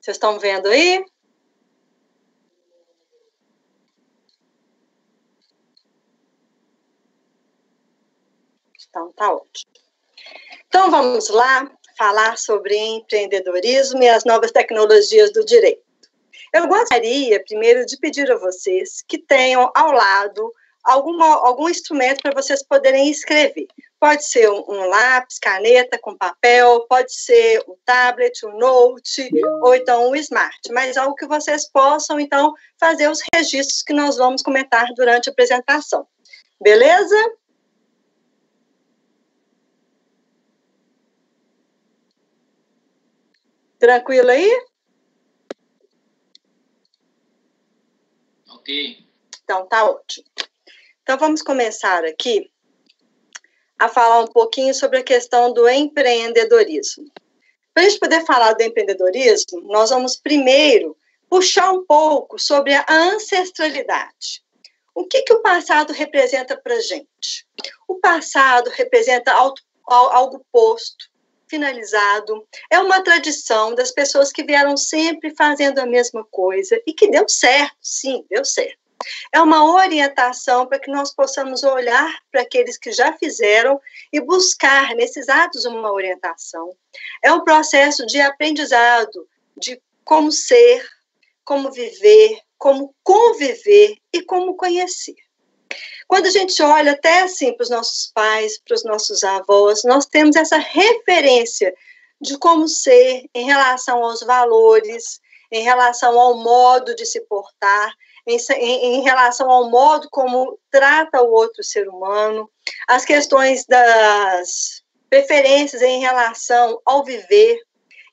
Vocês estão vendo aí? Então, tá ótimo. Então, vamos lá falar sobre empreendedorismo e as novas tecnologias do direito. Eu gostaria, primeiro, de pedir a vocês que tenham ao lado algum instrumento para vocês poderem escrever. Pode ser um lápis, caneta com papel, pode ser um tablet, um note, ou então um smart, mas algo que vocês possam, então, fazer os registros que nós vamos comentar durante a apresentação. Beleza? Tranquilo aí? Ok. Então, tá ótimo. Então, vamos começar aqui a falar um pouquinho sobre a questão do empreendedorismo. Para a gente poder falar do empreendedorismo, nós vamos primeiro puxar um pouco sobre a ancestralidade. O que o passado representa para a gente? O passado representa algo posto, finalizado. É uma tradição das pessoas que vieram sempre fazendo a mesma coisa e que deu certo, sim, deu certo. É uma orientação para que nós possamos olhar para aqueles que já fizeram e buscar nesses atos uma orientação. É um processo de aprendizado de como ser, como viver, como conviver e como conhecer. Quando a gente olha até assim para os nossos pais, para os nossos avós, nós temos essa referência de como ser em relação aos valores, em relação ao modo de se portar, em relação ao modo como trata o outro ser humano, as questões das preferências em relação ao viver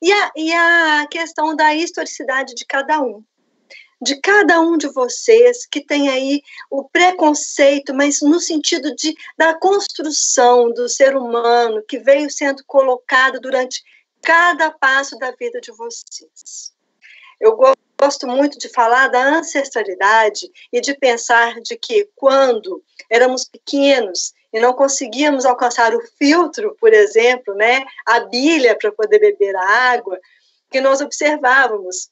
e a questão da historicidade de cada um de vocês que tem aí o preconceito, mas no sentido da construção do ser humano que veio sendo colocado durante cada passo da vida de vocês. Eu gosto muito de falar da ancestralidade e de pensar de que quando éramos pequenos e não conseguíamos alcançar o filtro, por exemplo, né, a bilha para poder beber a água, que nós observávamos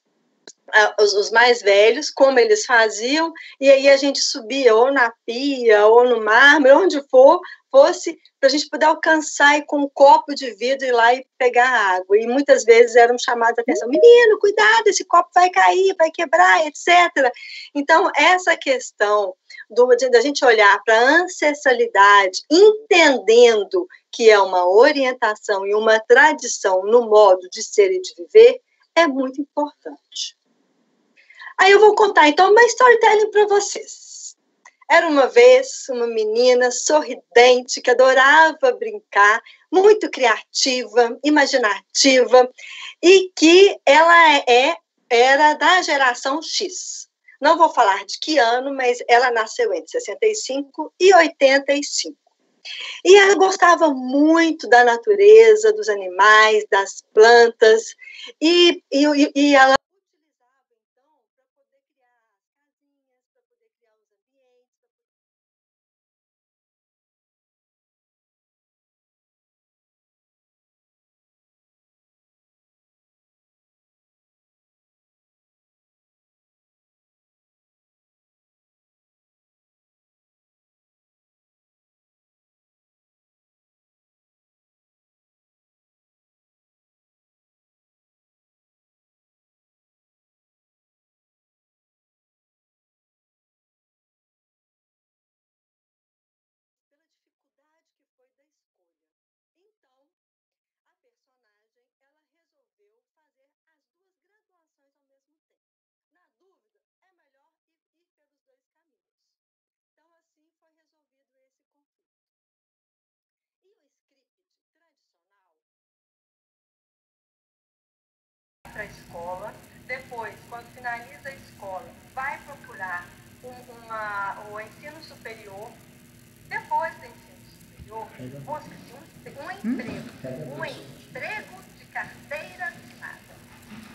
os mais velhos, como eles faziam, e aí a gente subia ou na pia, ou no mármore, onde fosse, para a gente poder alcançar e com um copo de vidro ir lá e pegar água. E muitas vezes eram chamados a atenção, menino, cuidado, esse copo vai cair, vai quebrar, etc. Então, essa questão da gente olhar para a ancestralidade, entendendo que é uma orientação e uma tradição no modo de ser e de viver, é muito importante. Aí eu vou contar, então, uma storytelling para vocês. Era uma vez uma menina sorridente que adorava brincar, muito criativa, imaginativa, e que ela era da geração X. Não vou falar de que ano, mas ela nasceu entre 65 e 85. E ela gostava muito da natureza, dos animais, das plantas, e ela para a escola, depois, quando finaliza a escola, vai procurar o ensino superior, depois do ensino superior, busca-se um emprego de carteira assinada.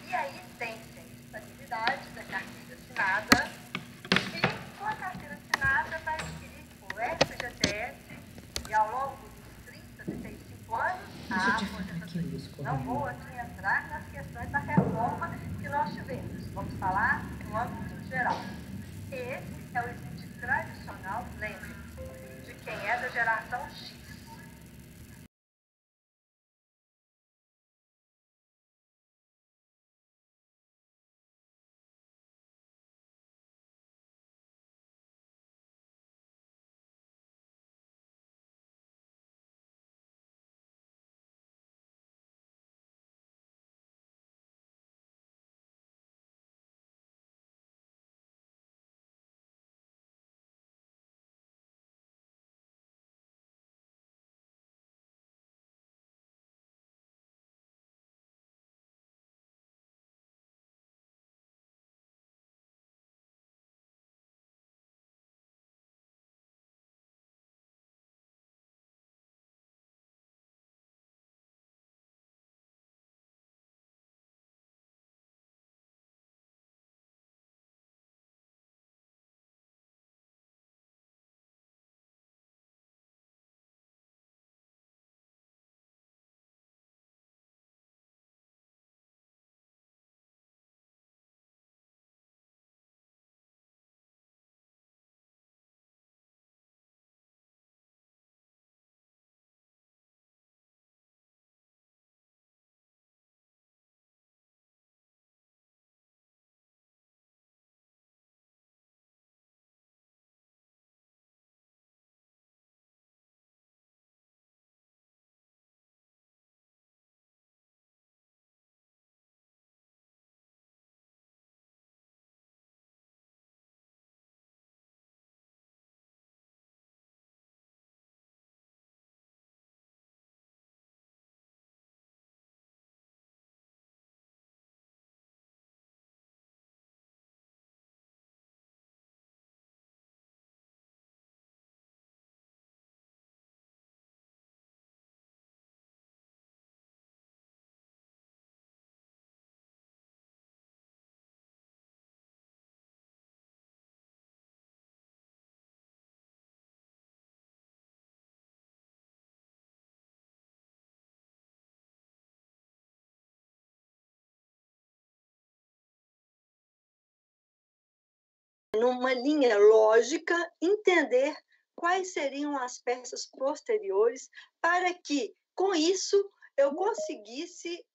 E aí tem-se a estabilidade da carteira assinada, e com a carteira assinada vai adquirir o FGTS, e ao longo dos 30, 35 anos, a aposentadoria Não vou aqui entrar nas questões da reforma que nós tivemos. Vamos falar no âmbito geral. Esse é o limite tradicional, lembre, de quem é da geração X. Numa linha lógica, entender quais seriam as peças posteriores para que, com isso, eu conseguisse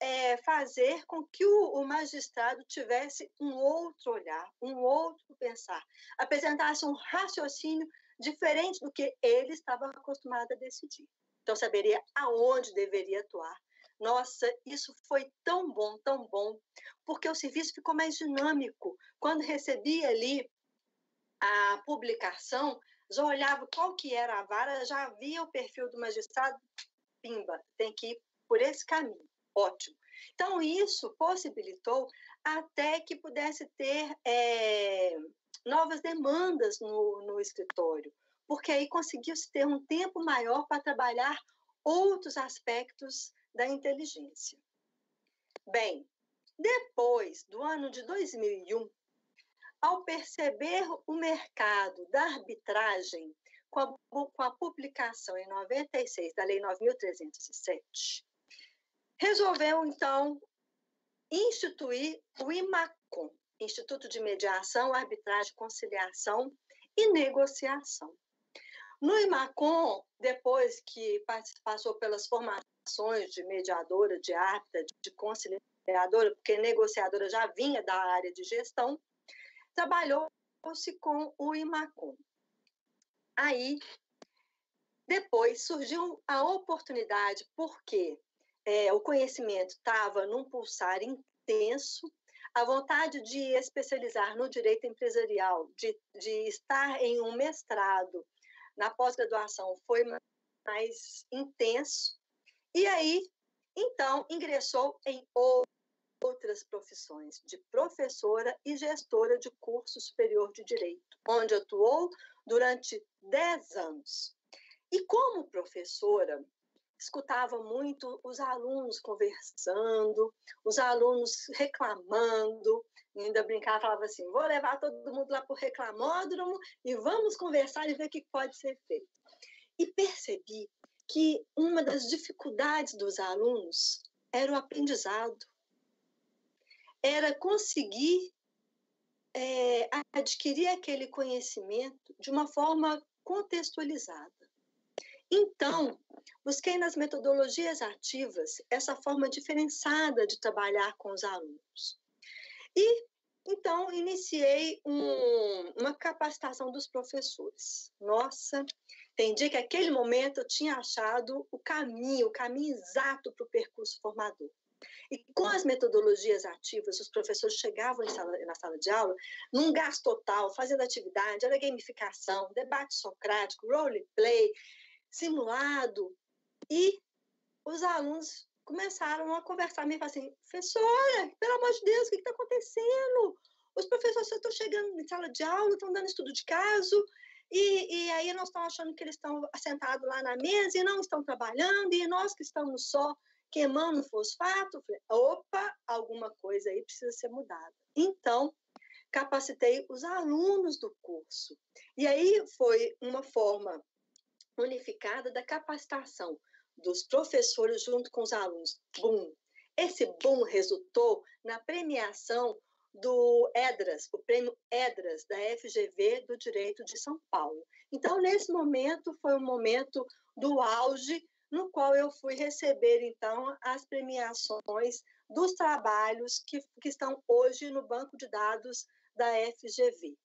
fazer com que o magistrado tivesse um outro olhar, um outro pensar, apresentasse um raciocínio diferente do que ele estava acostumado a decidir. Então, saberia aonde deveria atuar. Nossa, isso foi tão bom, porque o serviço ficou mais dinâmico. Quando recebi ali a publicação, já olhava qual que era a vara, já via o perfil do magistrado, pimba, tem que ir por esse caminho. Ótimo. Então, isso possibilitou até que pudesse ter novas demandas no escritório, porque aí conseguiu-se ter um tempo maior para trabalhar outros aspectos da inteligência. Bem, depois do ano de 2001, ao perceber o mercado da arbitragem, com a publicação em 96 da Lei 9.307, resolveu, então, instituir o IMACOM, Instituto de Mediação, Arbitragem, Conciliação e Negociação. No IMACOM, depois que passou pelas formações de mediadora, de árbitra, de conciliadora, porque negociadora já vinha da área de gestão, trabalhou-se com o IMACOM. Aí, depois surgiu a oportunidade, porque o conhecimento estava num pulsar intenso, a vontade de especializar no direito empresarial, de estar em um mestrado na pós-graduação foi mais intenso, e aí, então, ingressou em outras profissões, de professora e gestora de curso superior de direito, onde atuou durante 10 anos. E como professora, escutava muito os alunos conversando, os alunos reclamando, e ainda brincava, falava assim, vou levar todo mundo lá para o reclamódromo e vamos conversar e ver o que pode ser feito. E percebi que uma das dificuldades dos alunos era o aprendizado, era conseguir adquirir aquele conhecimento de uma forma contextualizada. Então, busquei nas metodologias ativas essa forma diferenciada de trabalhar com os alunos. E, então, iniciei uma capacitação dos professores. Nossa, entendi que naquele momento eu tinha achado o caminho exato para o percurso formador. E com as metodologias ativas, os professores chegavam na sala de aula num gás total, fazendo atividade, era gamificação, debate socrático, roleplay, simulado, e os alunos começaram a conversar, me falaram assim, professora, pelo amor de Deus, o que está acontecendo? Os professores estão chegando na sala de aula, estão dando estudo de caso, e aí nós estamos achando que eles estão sentados lá na mesa e não estão trabalhando, e nós que estamos só queimando fosfato. Falei, opa, alguma coisa aí precisa ser mudada. Então, capacitei os alunos do curso. E aí foi uma forma unificada da capacitação dos professores junto com os alunos. Boom! Esse boom resultou na premiação do EDRAS, o prêmio EDRAS da FGV do Direito de São Paulo. Então, nesse momento, foi um momento do auge, no qual eu fui receber, então, as premiações dos trabalhos que estão hoje no banco de dados da FGV.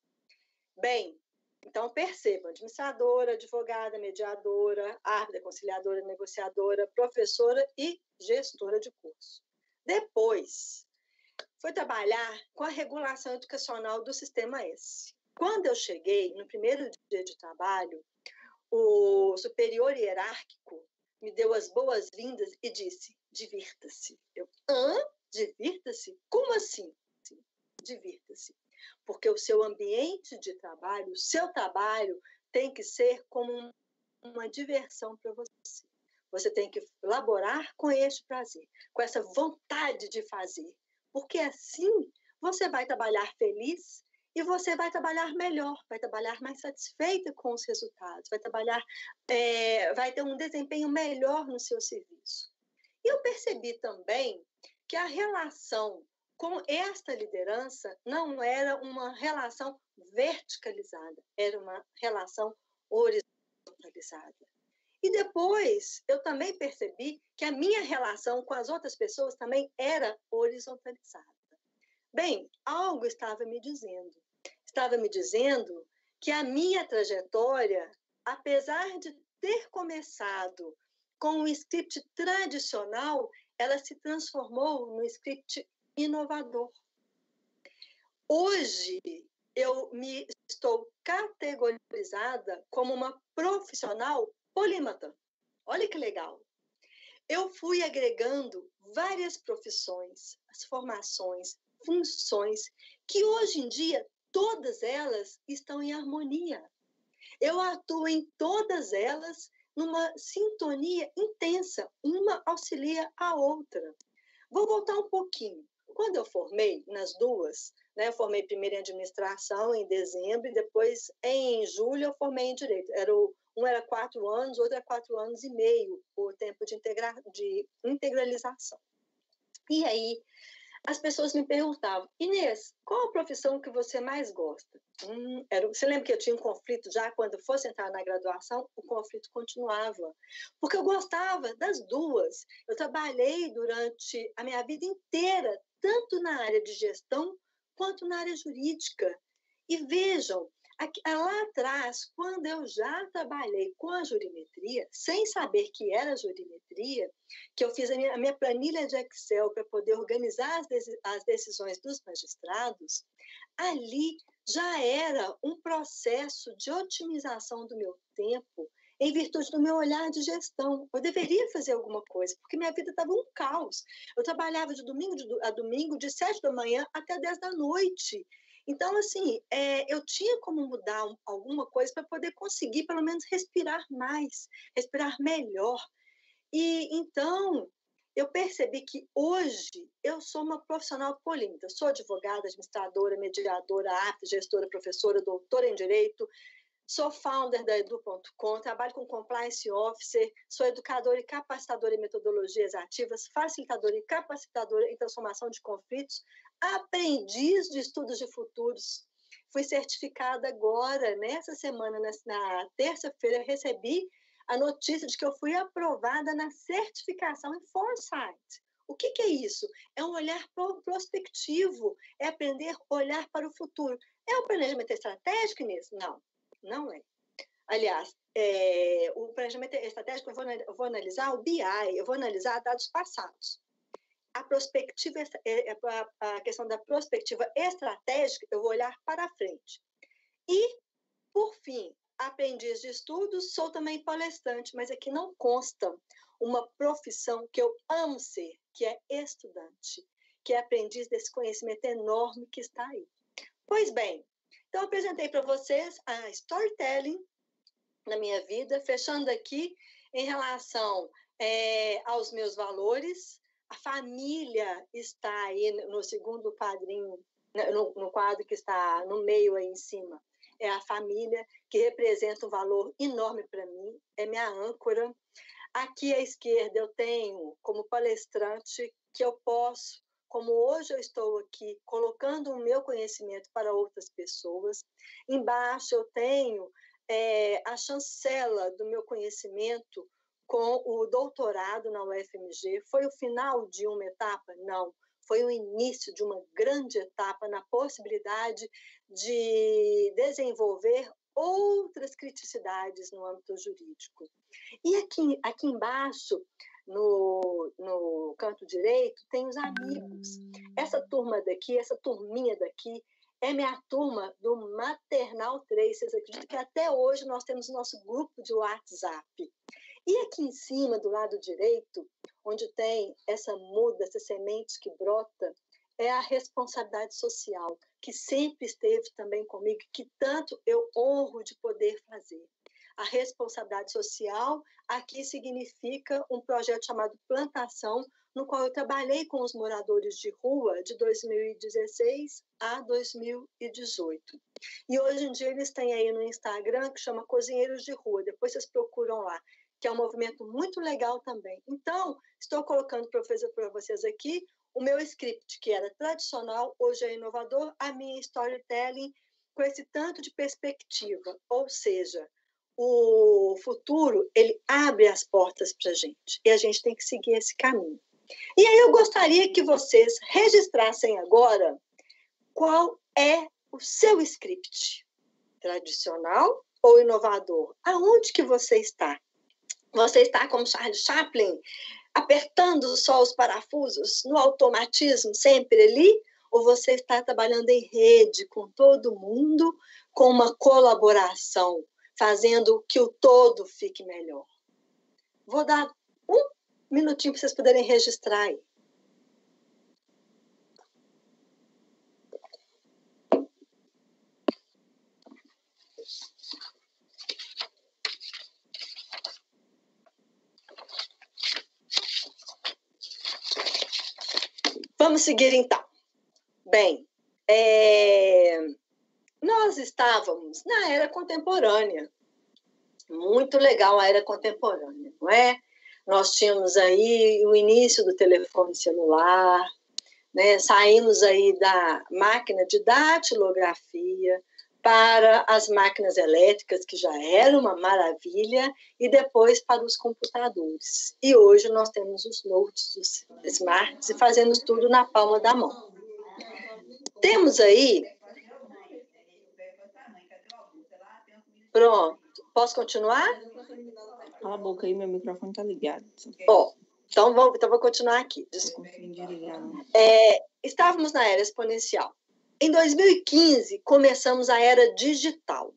Bem, então, percebam, administradora, advogada, mediadora, árbitra, conciliadora, negociadora, professora e gestora de curso. Depois, foi trabalhar com a regulação educacional do Sistema S. Quando eu cheguei, no primeiro dia de trabalho, o superior hierárquico me deu as boas-vindas e disse, divirta-se. Eu, divirta-se? Como assim? Divirta-se. Porque o seu ambiente de trabalho, o seu trabalho tem que ser como uma diversão para você. Você tem que laborar com este prazer, com essa vontade de fazer. Porque assim você vai trabalhar feliz e você vai trabalhar melhor, vai trabalhar mais satisfeita com os resultados, vai ter um desempenho melhor no seu serviço. E eu percebi também que a relação com esta liderança não era uma relação verticalizada, era uma relação horizontalizada. E depois eu também percebi que a minha relação com as outras pessoas também era horizontalizada. Bem, algo estava me dizendo que a minha trajetória, apesar de ter começado com um script tradicional, ela se transformou num script inovador. Hoje, eu estou categorizada como uma profissional polímata. Olha que legal. Eu fui agregando várias profissões, as formações, funções, que hoje em dia, todas elas estão em harmonia. Eu atuo em todas elas numa sintonia intensa, uma auxilia a outra. Vou voltar um pouquinho. Quando eu formei nas duas, eu formei primeiro em administração em dezembro e depois em julho eu formei em direito. Um era 4 anos, outro era 4 anos e meio, o tempo de integralização. E aí, as pessoas me perguntavam, Inês, qual a profissão que você mais gosta? Você lembra que eu tinha um conflito já quando fosse entrar na graduação? O conflito continuava, porque eu gostava das duas. Eu trabalhei durante a minha vida inteira, tanto na área de gestão quanto na área jurídica. E vejam, lá atrás, quando eu já trabalhei com a jurimetria, sem saber que era jurimetria, que eu fiz a minha planilha de Excel para poder organizar as decisões dos magistrados, ali já era um processo de otimização do meu tempo em virtude do meu olhar de gestão. Eu deveria fazer alguma coisa, porque minha vida estava um caos. Eu trabalhava de domingo a domingo, de 7 da manhã até 10 da noite. Então, assim, eu tinha como mudar alguma coisa para poder conseguir, pelo menos, respirar mais, respirar melhor. E, então, eu percebi que hoje eu sou uma profissional polímata. Sou advogada, administradora, mediadora, gestora, professora, doutora em Direito. sou founder da Edu.com, trabalho com Compliance Officer, sou educadora e capacitadora em metodologias ativas, facilitadora e capacitadora em transformação de conflitos, aprendiz de estudos de futuros. Fui certificada agora, nessa semana, na terça-feira, recebi a notícia de que eu fui aprovada na certificação em Foresight. O que é isso? É um olhar prospectivo, é aprender a olhar para o futuro. É o planejamento estratégico, Inês? Não, não é. Aliás, o planejamento estratégico, eu vou analisar o BI, eu vou analisar dados passados. A prospectiva, a questão da prospectiva estratégica, eu vou olhar para frente. E, por fim, aprendiz de estudos, sou também palestrante, mas aqui não consta uma profissão que eu amo ser, que é estudante, que é aprendiz desse conhecimento enorme que está aí. Pois bem, então eu apresentei para vocês a storytelling na minha vida, fechando aqui em relação aos meus valores. A família está aí no segundo quadrinho, no quadro que está no meio aí em cima. É a família que representa um valor enorme para mim, é minha âncora. Aqui à esquerda eu tenho como palestrante que eu posso, como hoje eu estou aqui, colocando o meu conhecimento para outras pessoas. Embaixo eu tenho a chancela do meu conhecimento com o doutorado na UFMG. Foi o final de uma etapa? Não. Foi o início de uma grande etapa na possibilidade de desenvolver outras criticidades no âmbito jurídico. E aqui embaixo, no canto direito, tem os amigos. Essa turma daqui, essa turminha daqui, é minha turma do Maternal 3. Vocês acreditam que até hoje nós temos o nosso grupo de WhatsApp. E aqui em cima, do lado direito, onde tem essa muda, essa semente que brota, é a responsabilidade social, que sempre esteve também comigo, que tanto eu honro de poder fazer. A responsabilidade social aqui significa um projeto chamado Plantação, no qual eu trabalhei com os moradores de rua de 2016 a 2018. E hoje em dia eles têm aí no Instagram, que chama Cozinheiros de Rua, depois vocês procuram lá, que é um movimento muito legal também. Então, estou colocando para vocês aqui o meu script, que era tradicional, hoje é inovador, a minha storytelling com esse tanto de perspectiva, ou seja, o futuro, ele abre as portas para a gente, e a gente tem que seguir esse caminho. E aí eu gostaria que vocês registrassem agora qual é o seu script, tradicional ou inovador? Aonde que você está? Você está como Charles Chaplin, apertando só os parafusos no automatismo sempre ali? Ou você está trabalhando em rede com todo mundo, com uma colaboração, fazendo que o todo fique melhor? Vou dar um minutinho para vocês poderem registrar aí. Vamos seguir, então. Bem, nós estávamos na era contemporânea. Muito legal a era contemporânea, não é? Nós tínhamos aí o início do telefone celular, né? Saímos aí da máquina de datilografia para as máquinas elétricas, que já era uma maravilha, e depois para os computadores. E hoje nós temos os notes, os smarts, e fazemos tudo na palma da mão. Temos aí... Pronto. Posso continuar? Cala a boca aí, meu microfone está ligado. Então vou continuar aqui. Desculpa. Estávamos na era exponencial. Em 2015, começamos a era digital.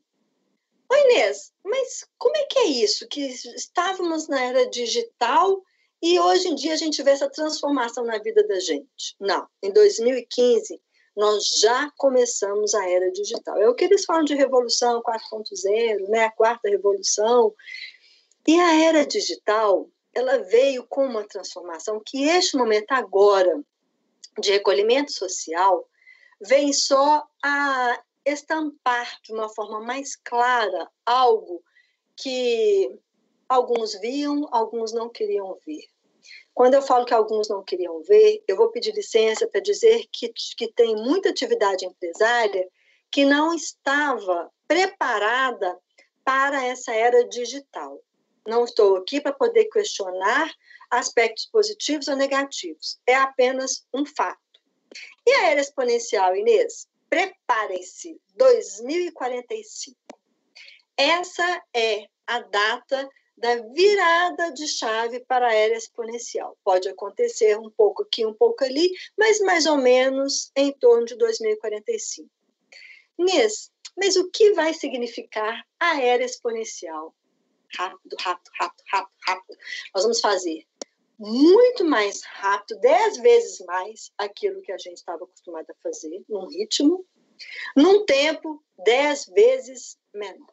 Oi, Inês, mas como é que é isso? Que estávamos na era digital e hoje em dia a gente vê essa transformação na vida da gente. Não, em 2015, nós já começamos a era digital. É o que eles falam de revolução 4.0, né? A quarta revolução. E a era digital, ela veio com uma transformação que este momento agora de recolhimento social vem só a estampar de uma forma mais clara algo que alguns viam, alguns não queriam ver. Quando eu falo que alguns não queriam ver, eu vou pedir licença para dizer que tem muita atividade empresária que não estava preparada para essa era digital. Não estou aqui para poder questionar aspectos positivos ou negativos. É apenas um fato. E a era exponencial, Inês? Preparem-se, 2045. Essa é a data da virada de chave para a era exponencial. Pode acontecer um pouco aqui, um pouco ali, mas mais ou menos em torno de 2045. Inês, mas o que vai significar a era exponencial? Rápido, rápido, rápido, rápido, rápido. Nós vamos fazer muito mais rápido, 10 vezes mais aquilo que a gente estava acostumado a fazer, num ritmo, num tempo 10 vezes menor.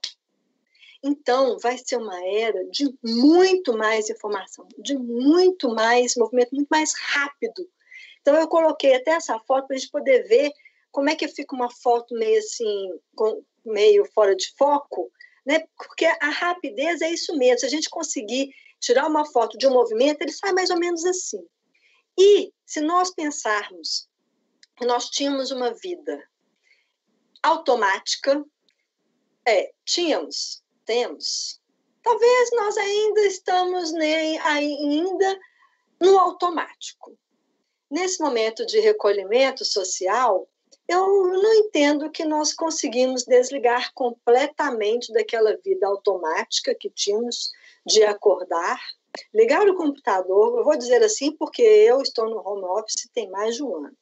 Então, vai ser uma era de muito mais informação, de muito mais movimento, muito mais rápido. Então, eu coloquei até essa foto para a gente poder ver como é que fica uma foto meio assim, meio fora de foco, né? Porque a rapidez é isso mesmo. Se a gente conseguir tirar uma foto de um movimento, ele sai mais ou menos assim. E se nós pensarmos que nós tínhamos uma vida automática, temos. Talvez nós ainda estamos ainda no automático. Nesse momento de recolhimento social, eu não entendo que nós conseguimos desligar completamente daquela vida automática que tínhamos de acordar, ligar o computador, eu vou dizer assim porque eu estou no home office tem mais de um ano,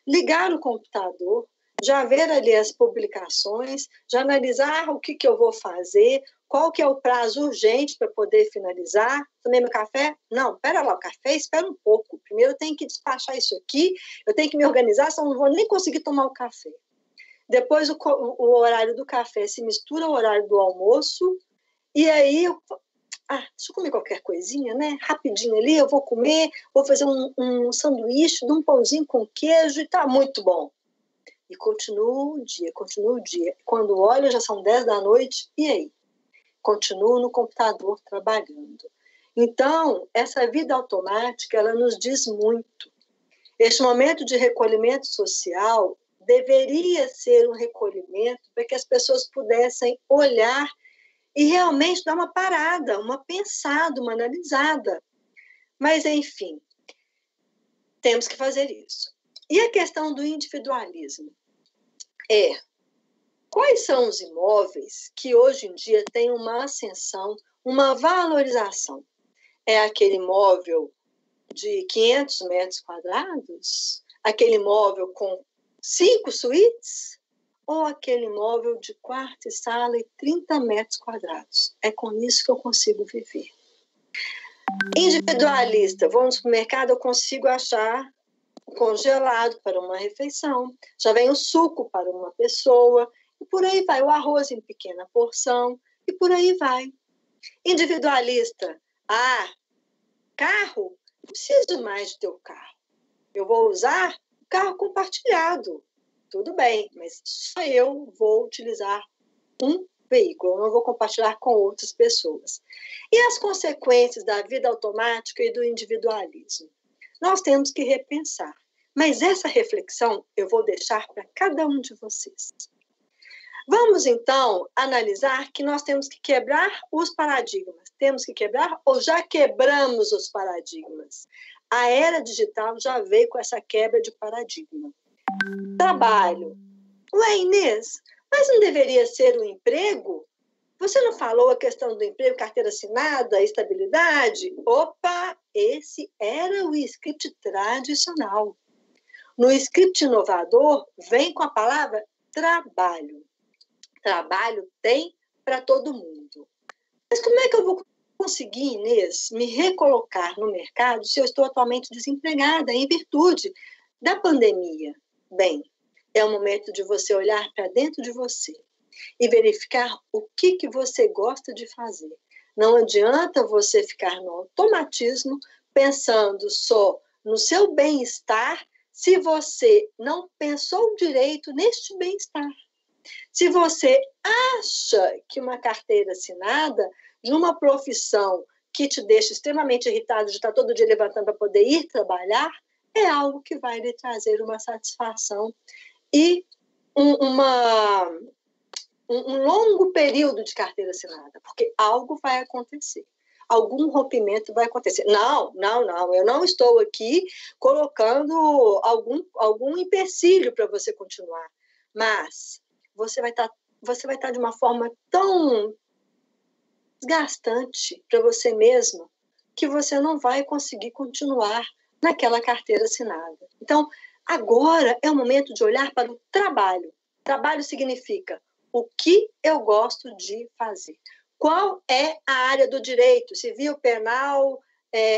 ligar o computador, já ver ali as publicações, já analisar o que eu vou fazer, qual que é o prazo urgente para poder finalizar. Tomei meu café? Não, pera lá, o café espera um pouco. Primeiro eu tenho que despachar isso aqui, eu tenho que me organizar, senão não vou nem conseguir tomar o café. Depois o horário do café se mistura ao horário do almoço, e aí deixa eu comer qualquer coisinha, né? Rapidinho ali, eu vou comer, vou fazer um sanduíche de um pãozinho com queijo e tá muito bom. E continua o dia. Quando olho, já são 10 da noite, e aí? Continuo no computador trabalhando. Então, essa vida automática, ela nos diz muito. Este momento de recolhimento social deveria ser um recolhimento para que as pessoas pudessem olhar e realmente dar uma parada, uma pensada, uma analisada. Mas, enfim, temos que fazer isso. E a questão do individualismo? Quais são os imóveis que hoje em dia têm uma ascensão, uma valorização? É aquele imóvel de 500 metros quadrados? Aquele imóvel com 5 suítes? Ou aquele imóvel de quarto e sala e 30 metros quadrados? É com isso que eu consigo viver. Individualista, vou no supermercado, eu consigo achar congelado para uma refeição, já vem o suco para uma pessoa, e por aí vai, o arroz em pequena porção, e por aí vai. Individualista, carro, não preciso mais de teu carro, eu vou usar o carro compartilhado, tudo bem, mas só eu vou utilizar um veículo, eu não vou compartilhar com outras pessoas. E as consequências da vida automática e do individualismo? Nós temos que repensar. Mas essa reflexão eu vou deixar para cada um de vocês. Vamos, então, analisar que nós temos que quebrar os paradigmas. Temos que quebrar ou já quebramos os paradigmas? A era digital já veio com essa quebra de paradigma. Trabalho. Ué, Inês, mas não deveria ser um emprego? Você não falou a questão do emprego, carteira assinada, estabilidade? Opa, esse era o script tradicional. No script inovador, vem com a palavra trabalho. Trabalho tem para todo mundo. Mas como é que eu vou conseguir, Inês, me recolocar no mercado se eu estou atualmente desempregada em virtude da pandemia? Bem, é o momento de você olhar para dentro de você e verificar o que você gosta de fazer. Não adianta você ficar no automatismo pensando só no seu bem-estar se você não pensou direito neste bem-estar. Se você acha que uma carteira assinada de uma profissão que te deixa extremamente irritado de estar todo dia levantando para poder ir trabalhar, é algo que vai lhe trazer uma satisfação e um longo período de carteira assinada, porque algo vai acontecer. Algum rompimento vai acontecer. Não, eu não estou aqui colocando algum empecilho para você continuar, mas você vai estar de uma forma tão desgastante para você mesmo que você não vai conseguir continuar naquela carteira assinada. Então, agora é o momento de olhar para o trabalho. Trabalho significa o que eu gosto de fazer. Qual é a área do direito? Civil, penal,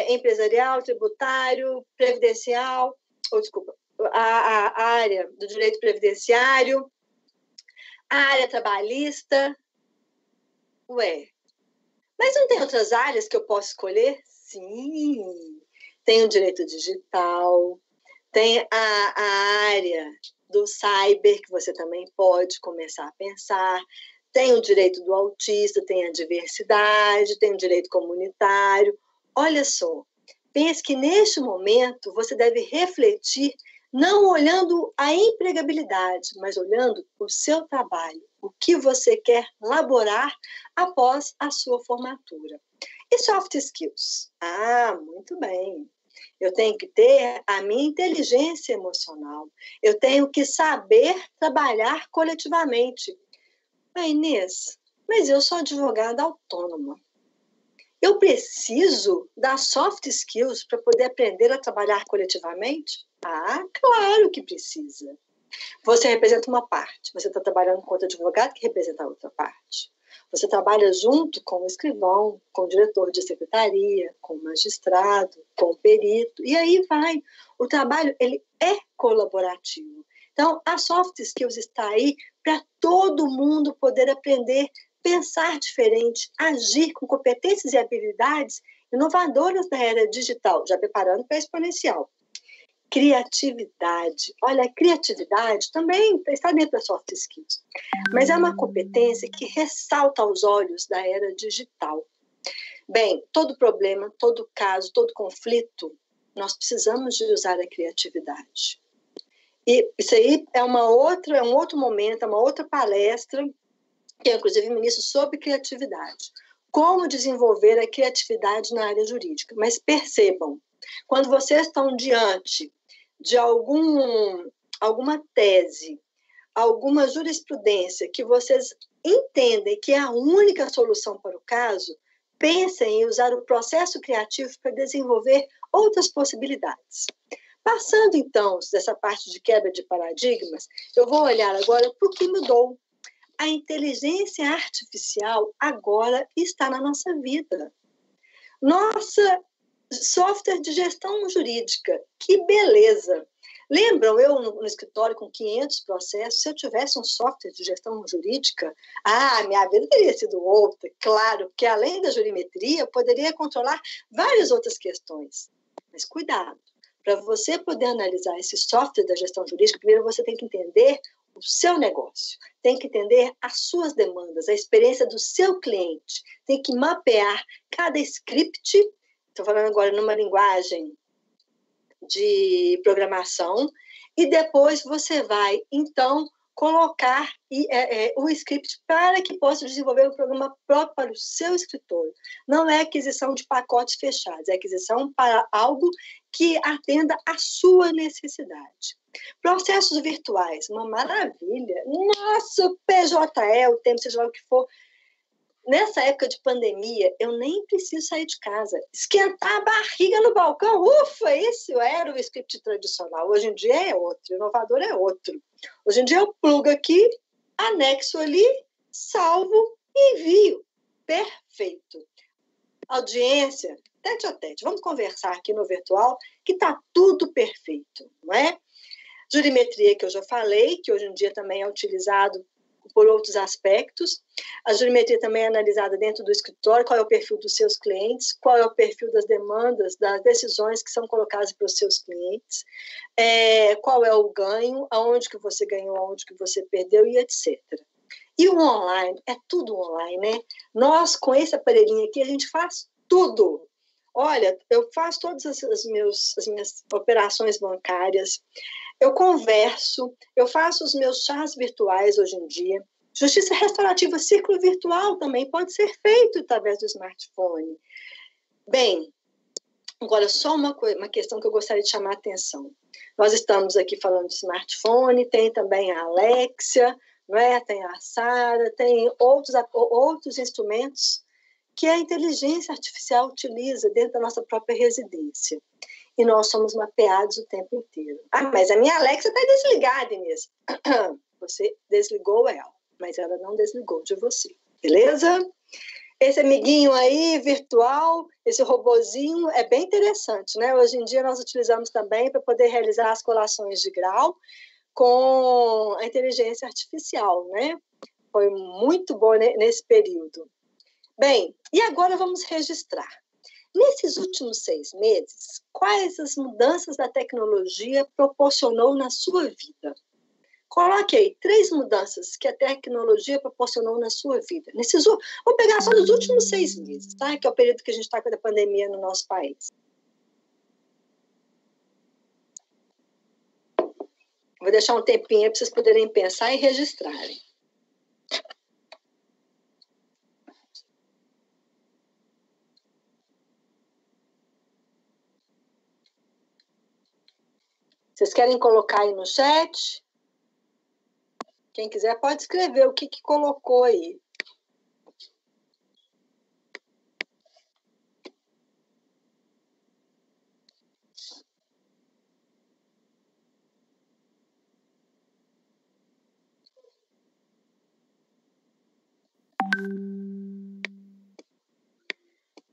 empresarial, tributário, previdencial, a área do direito previdenciário, a área trabalhista. Mas não tem outras áreas que eu posso escolher? Sim, tem o direito digital, tem a área do cyber, que você também pode começar a pensar, tem o direito do autista, tem a diversidade, tem o direito comunitário. Olha só, pense que neste momento você deve refletir, não olhando a empregabilidade, mas olhando o seu trabalho, o que você quer laborar após a sua formatura. E soft skills? Muito bem. Eu tenho que ter a minha inteligência emocional. Eu tenho que saber trabalhar coletivamente. Inês, mas eu sou advogada autônoma. Eu preciso das soft skills para poder aprender a trabalhar coletivamente? Claro que precisa. Você representa uma parte, você está trabalhando com outro advogado que representa a outra parte. Você trabalha junto com o escrivão, com o diretor de secretaria, com o magistrado, com o perito, e aí vai. O trabalho, ele é colaborativo. Então, a soft skills está aí para todo mundo poder aprender, pensar diferente, agir com competências e habilidades inovadoras da era digital, já preparando para a exponencial. Criatividade. Olha, a criatividade também está dentro das soft skills, mas é uma competência que ressalta aos olhos da era digital. Bem, todo problema, todo caso, todo conflito, nós precisamos de usar a criatividade. E isso aí é um outro momento, é uma outra palestra, que eu, inclusive, ministro sobre criatividade. Como desenvolver a criatividade na área jurídica. Mas percebam, quando vocês estão diante de alguma tese, alguma jurisprudência que vocês entendem que é a única solução para o caso, pensem em usar o processo criativo para desenvolver outras possibilidades. Passando, então, dessa parte de quebra de paradigmas, eu vou olhar agora para o que mudou. A inteligência artificial agora está na nossa vida. Nossa software de gestão jurídica, que beleza! Lembram eu no escritório com 500 processos, se eu tivesse um software de gestão jurídica, minha vida teria sido outra, claro, porque além da jurimetria, eu poderia controlar várias outras questões. Mas cuidado, para você poder analisar esse software da gestão jurídica, primeiro você tem que entender o seu negócio, tem que entender as suas demandas, a experiência do seu cliente, tem que mapear cada script, estou falando agora numa linguagem de programação, e depois você vai, então, colocar o script para que possa desenvolver um programa próprio para o seu escritório. Não é aquisição de pacotes fechados, é aquisição para algo que atenda à sua necessidade. Processos virtuais, uma maravilha. Nossa, o PJE, o tempo, seja lá o que for. Nessa época de pandemia, eu nem preciso sair de casa. Esquentar a barriga no balcão, ufa, esse era o script tradicional. Hoje em dia é outro, inovador é outro. Hoje em dia eu plugo aqui, anexo ali, salvo e envio. Perfeito. Audiência, tete a tete. Vamos conversar aqui no virtual, que está tudo perfeito, não é? Jurimetria, que eu já falei, que hoje em dia também é utilizado por outros aspectos. A jurimetria também é analisada dentro do escritório, qual é o perfil dos seus clientes, qual é o perfil das demandas, das decisões que são colocadas para os seus clientes, qual é o ganho, aonde que você ganhou, aonde que você perdeu e etc. E o online, é tudo online, né? Nós, com esse aparelhinho aqui, a gente faz tudo. Olha, eu faço todas as minhas operações bancárias, eu converso, eu faço os meus chás virtuais hoje em dia. Justiça restaurativa, círculo virtual também pode ser feito através do smartphone. Bem, agora só uma questão que eu gostaria de chamar a atenção. Nós estamos aqui falando de smartphone, tem também a Alexia, não é? Tem a Sara, tem outros instrumentos que a inteligência artificial utiliza dentro da nossa própria residência. E nós somos mapeados o tempo inteiro. Ah, mas a minha Alexa está desligada, Inês. Você desligou ela, mas ela não desligou de você. Beleza? Esse amiguinho aí, virtual, esse robozinho, é bem interessante, né? Hoje em dia nós utilizamos também para poder realizar as colações de grau com a inteligência artificial, né? Foi muito bom nesse período. Bem, e agora vamos registrar. Nesses últimos 6 meses, quais as mudanças da tecnologia proporcionou na sua vida? Coloque aí 3 mudanças que a tecnologia proporcionou na sua vida. Vou pegar só nos últimos 6 meses, tá? Que é o período que a gente está com a pandemia no nosso país. Vou deixar um tempinho aí para vocês poderem pensar e registrarem. Vocês querem colocar aí no chat? Quem quiser pode escrever o que colocou aí.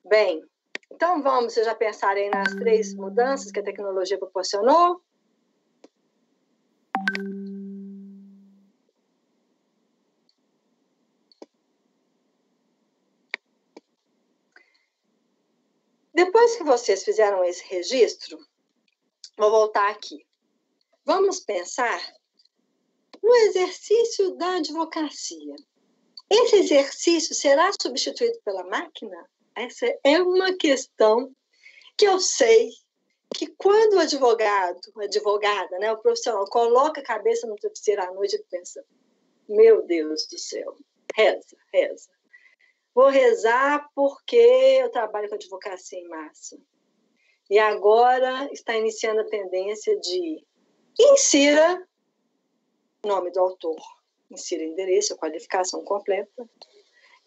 Bem, então vocês já pensaram aí nas 3 mudanças que a tecnologia proporcionou? Depois que vocês fizeram esse registro, vou voltar aqui. Vamos pensar no exercício da advocacia. Esse exercício será substituído pela máquina? Essa é uma questão que eu sei que quando o advogado, a advogada, né, o profissional, coloca a cabeça no travesseiro à noite, ele pensa, meu Deus do céu, reza. Vou rezar porque eu trabalho com advocacia em massa. E agora está iniciando a tendência de insira nome do autor, insira endereço, qualificação completa,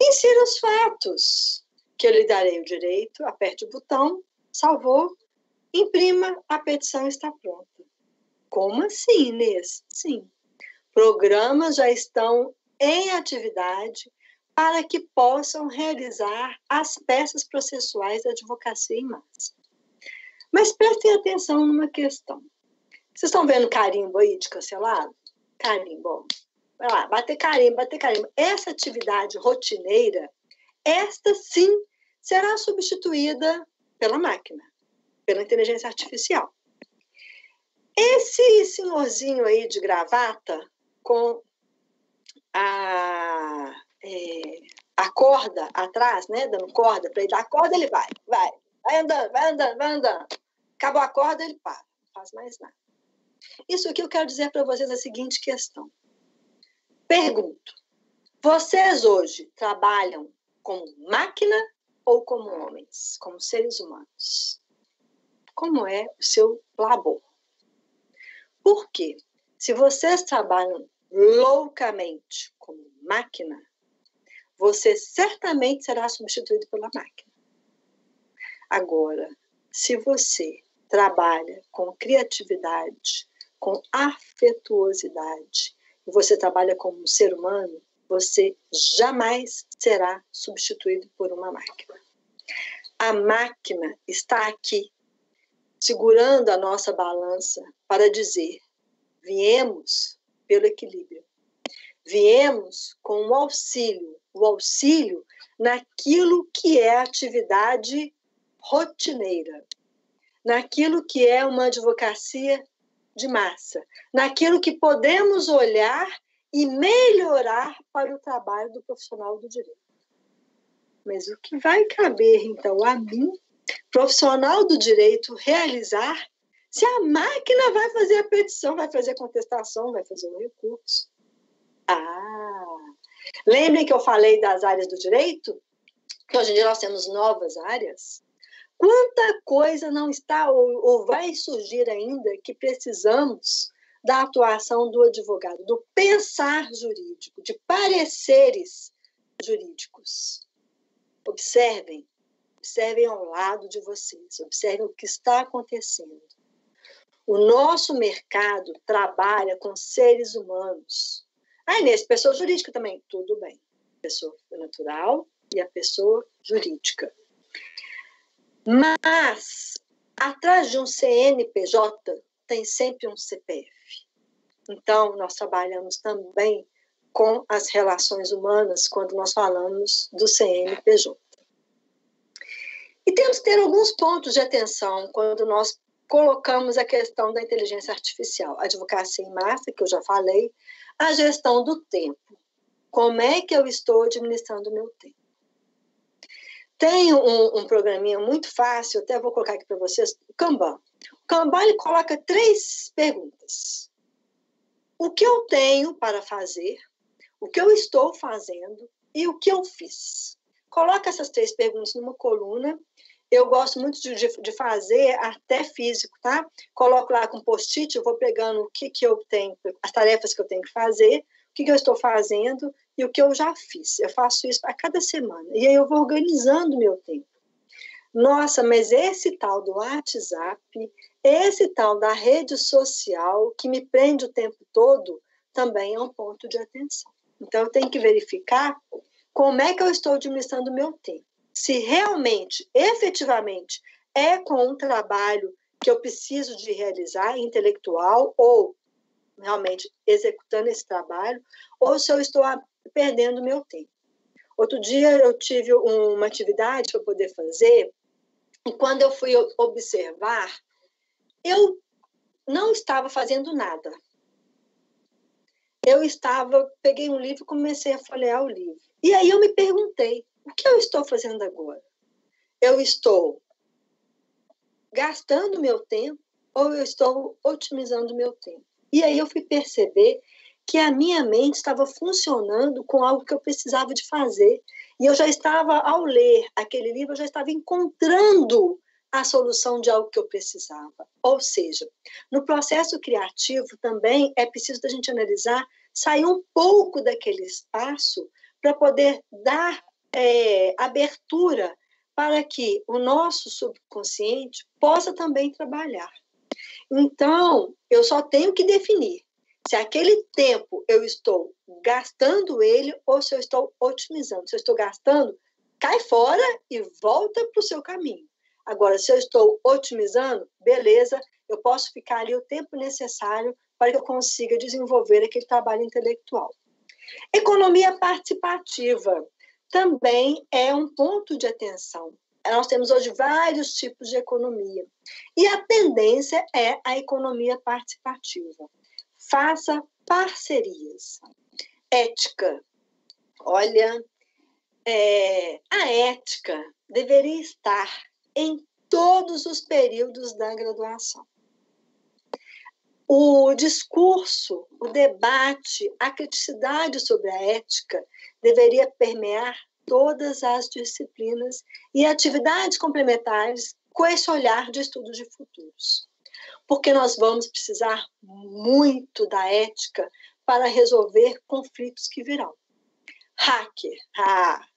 insira os fatos, que eu lhe darei o direito, aperte o botão, salvou, imprima, a petição está pronta. Como assim, Inês? Sim. Programas já estão em atividade para que possam realizar as peças processuais da advocacia em massa. Mas prestem atenção numa questão. Vocês estão vendo carimbo aí de cancelado? Carimbo. Vai lá, bater carimbo. Essa atividade rotineira, esta sim será substituída pela máquina, pela inteligência artificial. Esse senhorzinho aí de gravata com a corda atrás, né, dando corda para ele dar corda, ele vai andando. Acabou a corda, ele para, não faz mais nada. Isso aqui eu quero dizer para vocês a seguinte questão. Pergunto, vocês hoje trabalham como máquina ou como homens, como seres humanos? Como é o seu labor? Por quê? Se vocês trabalham loucamente como máquina, você certamente será substituído pela máquina. Agora, se você trabalha com criatividade, com afetuosidade, e você trabalha como um ser humano, você jamais será substituído por uma máquina. A máquina está aqui, segurando a nossa balança para dizer, viemos pelo equilíbrio. viemos com o auxílio naquilo que é atividade rotineira, naquilo que é uma advocacia de massa, naquilo que podemos olhar e melhorar para o trabalho do profissional do direito. Mas o que vai caber, então, a mim, profissional do direito, realizar se a máquina vai fazer a petição, vai fazer a contestação, vai fazer o recurso? Lembrem que eu falei das áreas do direito? Que hoje em dia nós temos novas áreas. Quanta coisa não está ou vai surgir ainda que precisamos da atuação do advogado, do pensar jurídico, de pareceres jurídicos. Observem ao lado de vocês, observem o que está acontecendo. O nosso mercado trabalha com seres humanos. Inês, pessoa jurídica também, tudo bem. Pessoa natural e a pessoa jurídica. Mas, atrás de um CNPJ, tem sempre um CPF. Então, nós trabalhamos também com as relações humanas quando nós falamos do CNPJ. E temos que ter alguns pontos de atenção quando nós colocamos a questão da inteligência artificial. A advocacia em massa, que eu já falei, a gestão do tempo. Como é que eu estou administrando o meu tempo? Tem um programinha muito fácil, até vou colocar aqui para vocês, o Kanban. O Kanban, ele coloca 3 perguntas. O que eu tenho para fazer, o que eu estou fazendo e o que eu fiz. Coloca essas 3 perguntas numa coluna. Eu gosto muito de fazer até físico, tá? Coloco lá com post-it, eu vou pegando o que eu tenho, as tarefas que eu tenho que fazer, o que eu estou fazendo e o que eu já fiz. Eu faço isso a cada semana. E aí eu vou organizando o meu tempo. Nossa, mas esse tal do WhatsApp, esse tal da rede social que me prende o tempo todo, também é um ponto de atenção. Então, eu tenho que verificar como é que eu estou administrando o meu tempo. Se realmente, efetivamente, é com um trabalho que eu preciso de realizar, intelectual, ou realmente executando esse trabalho, ou se eu estou perdendo o meu tempo. Outro dia eu tive uma atividade para poder fazer, e quando eu fui observar, eu não estava fazendo nada. Peguei um livro e comecei a folhear o livro. E aí eu me perguntei, o que eu estou fazendo agora? Eu estou gastando meu tempo ou eu estou otimizando meu tempo? E aí eu fui perceber que a minha mente estava funcionando com algo que eu precisava de fazer. E eu já estava, ao ler aquele livro, eu já estava encontrando a solução de algo que eu precisava. Ou seja, no processo criativo também é preciso da gente analisar, sair um pouco daquele espaço para poder dar abertura para que o nosso subconsciente possa também trabalhar. Então, eu só tenho que definir se aquele tempo eu estou gastando ele ou se eu estou otimizando. Se eu estou gastando, cai fora e volta para o seu caminho. Agora, se eu estou otimizando, beleza, eu posso ficar ali o tempo necessário para que eu consiga desenvolver aquele trabalho intelectual. Economia participativa também é um ponto de atenção. Nós temos hoje vários tipos de economia. E a tendência é a economia participativa. Faça parcerias. Ética. Olha, a ética deveria estar em todos os períodos da graduação. O discurso, o debate, a criticidade sobre a ética deveria permear todas as disciplinas e atividades complementares com esse olhar de estudo de futuros. Porque nós vamos precisar muito da ética para resolver conflitos que virão. Hacker,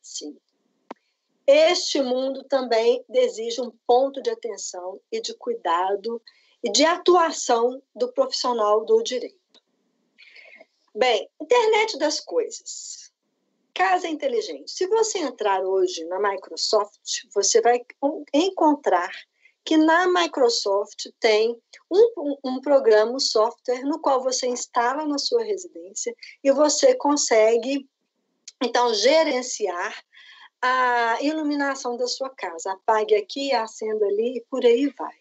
sim. Este mundo também exige um ponto de atenção e de cuidado e de atuação do profissional do direito. Bem, internet das coisas. Casa inteligente. Se você entrar hoje na Microsoft, você vai encontrar que na Microsoft tem um programa, um software, no qual você instala na sua residência e você consegue, então, gerenciar a iluminação da sua casa. Apague aqui, acenda ali e por aí vai.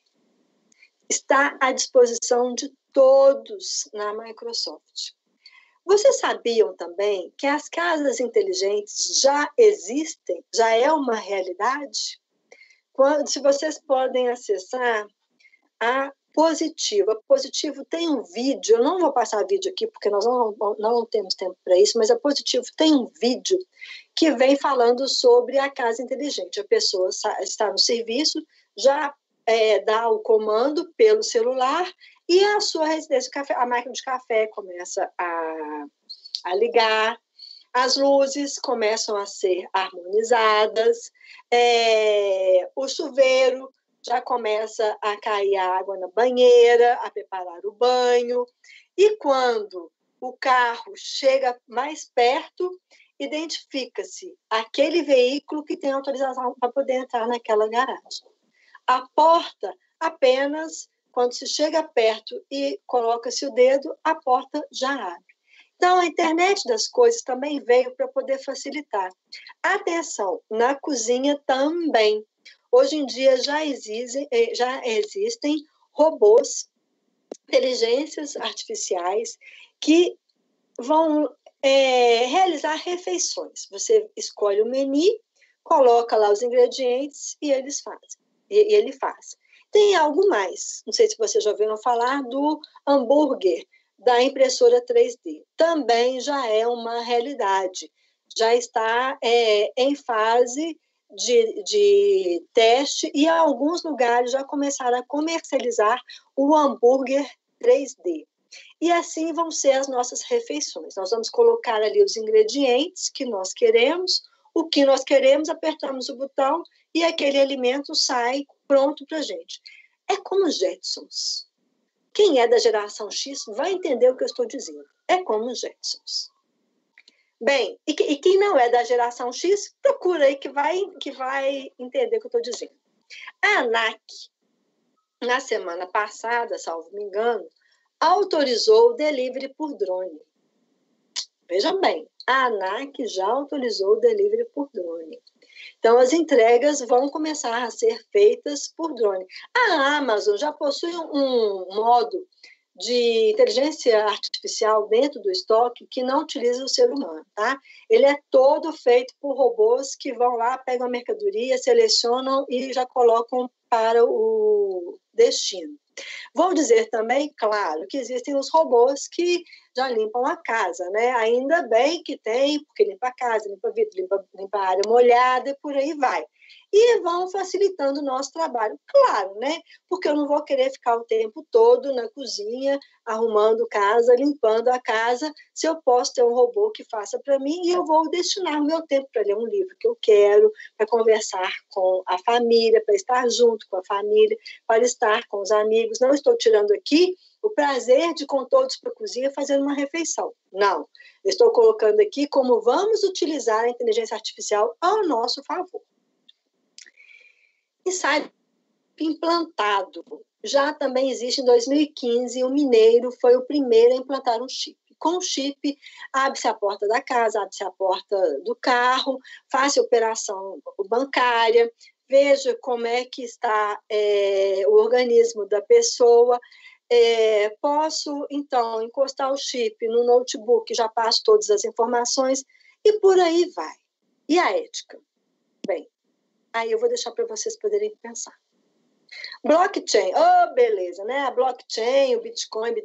Está à disposição de todos na Microsoft. Vocês sabiam também que as casas inteligentes já existem, já é uma realidade? Se vocês podem acessar a Positivo. A Positivo tem um vídeo, eu não vou passar vídeo aqui porque nós não temos tempo para isso, mas a Positivo tem um vídeo que vem falando sobre a casa inteligente. A pessoa está no serviço, já dá o comando pelo celular e a sua residência, a máquina de café começa a ligar, as luzes começam a ser harmonizadas, o chuveiro já começa a cair água na banheira, a preparar o banho, e quando o carro chega mais perto, identifica-se aquele veículo que tem autorização para poder entrar naquela garagem. A porta, apenas quando se chega perto e coloca-se o dedo, a porta já abre. Então, a internet das coisas também veio para poder facilitar. Atenção, na cozinha também. Hoje em dia já existem robôs, inteligências artificiais, que vão realizar refeições. Você escolhe o menu, coloca lá os ingredientes e ele faz. Tem algo mais. Não sei se vocês já ouviram falar do hambúrguer da impressora 3D. Também já é uma realidade. Já está em fase de teste e alguns lugares já começaram a comercializar o hambúrguer 3D. E assim vão ser as nossas refeições. Nós vamos colocar ali os ingredientes que nós queremos, o que nós queremos, apertamos o botão e aquele alimento sai pronto para a gente. É como os Jetsons. Quem é da geração X vai entender o que eu estou dizendo. É como os Jetsons. Bem, e quem não é da geração X, procura aí que vai entender o que eu estou dizendo. A ANAC, na semana passada, salvo me engano, autorizou o delivery por drone. Veja bem, a ANAC já autorizou o delivery por drone. Então, as entregas vão começar a ser feitas por drone. A Amazon já possui um modo de inteligência artificial dentro do estoque que não utiliza o ser humano, tá? Ele é todo feito por robôs que vão lá, pegam a mercadoria, selecionam e já colocam para o destino. Vou dizer também, claro, que existem os robôs que já limpam a casa, né? Ainda bem que tem, porque limpa a casa, limpa vidro, limpa a área molhada e por aí vai. E vão facilitando o nosso trabalho, claro, né? Porque eu não vou querer ficar o tempo todo na cozinha, arrumando casa, limpando a casa, se eu posso ter um robô que faça para mim e eu vou destinar o meu tempo para ler um livro que eu quero, para conversar com a família, para estar junto com a família, para estar com os amigos. Não estou tirando aqui o prazer de ir com todos para a cozinha fazendo uma refeição. Não. Eu estou colocando aqui como vamos utilizar a inteligência artificial ao nosso favor. E saiba, implantado. Já também existe em 2015, o mineiro foi o primeiro a implantar um chip. Com o chip, abre-se a porta da casa, abre-se a porta do carro, faz-se operação bancária, veja como é que está o organismo da pessoa. Posso, então, encostar o chip no notebook, já passo todas as informações e por aí vai. E a ética? Bem, aí eu vou deixar para vocês poderem pensar. Blockchain, beleza, né? A blockchain, o Bitcoin,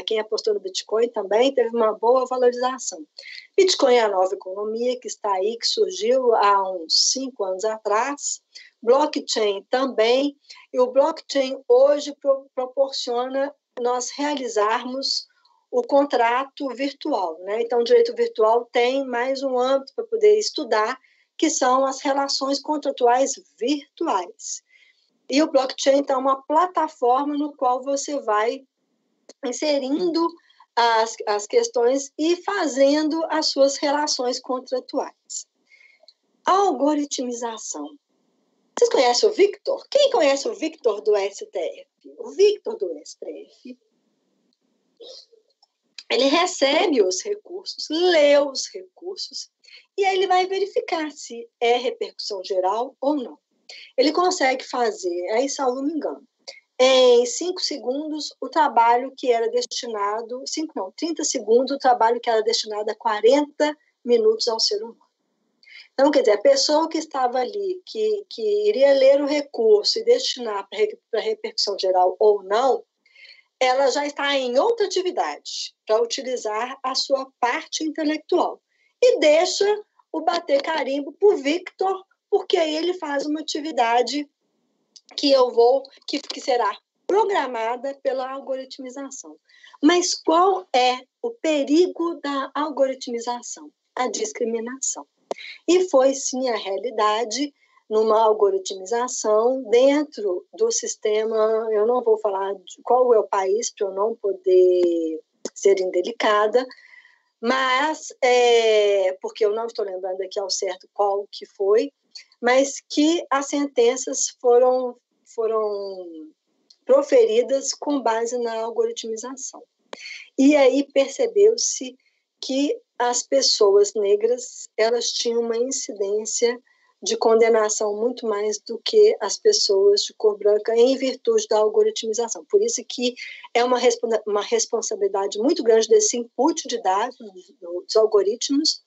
quem apostou no Bitcoin também teve uma boa valorização. Bitcoin é a nova economia que está aí, que surgiu há uns 5 anos atrás. Blockchain também, e o blockchain hoje proporciona nós realizarmos o contrato virtual, né? Então, o direito virtual tem mais um âmbito para poder estudar, que são as relações contratuais virtuais. E o blockchain, então, é uma plataforma no qual você vai inserindo as questões e fazendo as suas relações contratuais. A algoritmização. Vocês conhecem o Victor? Quem conhece o Victor do STF? O Victor do STF, ele recebe os recursos, lê os recursos, e aí ele vai verificar se é repercussão geral ou não. Ele consegue fazer, aí salvo me engano, em 5 segundos o trabalho que era destinado, 30 segundos o trabalho que era destinado a 40 minutos ao ser humano. Então, quer dizer, a pessoa que estava ali, que iria ler o recurso e destinar para repercussão geral ou não, ela já está em outra atividade, para utilizar a sua parte intelectual. E deixa o bater carimbo para o Victor, porque aí ele faz uma atividade que será programada pela algoritmização. Mas qual é o perigo da algoritmização? A discriminação. E foi, sim, a realidade numa algoritmização dentro do sistema. Eu não vou falar de qual é o país, para eu não poder ser indelicada, mas, porque eu não estou lembrando aqui ao certo qual que foi, mas que as sentenças foram proferidas com base na algoritmização. E aí percebeu-se que as pessoas negras, elas tinham uma incidência de condenação muito mais do que as pessoas de cor branca em virtude da algoritmização. Por isso que é uma responsabilidade muito grande desse input de dados dos algoritmos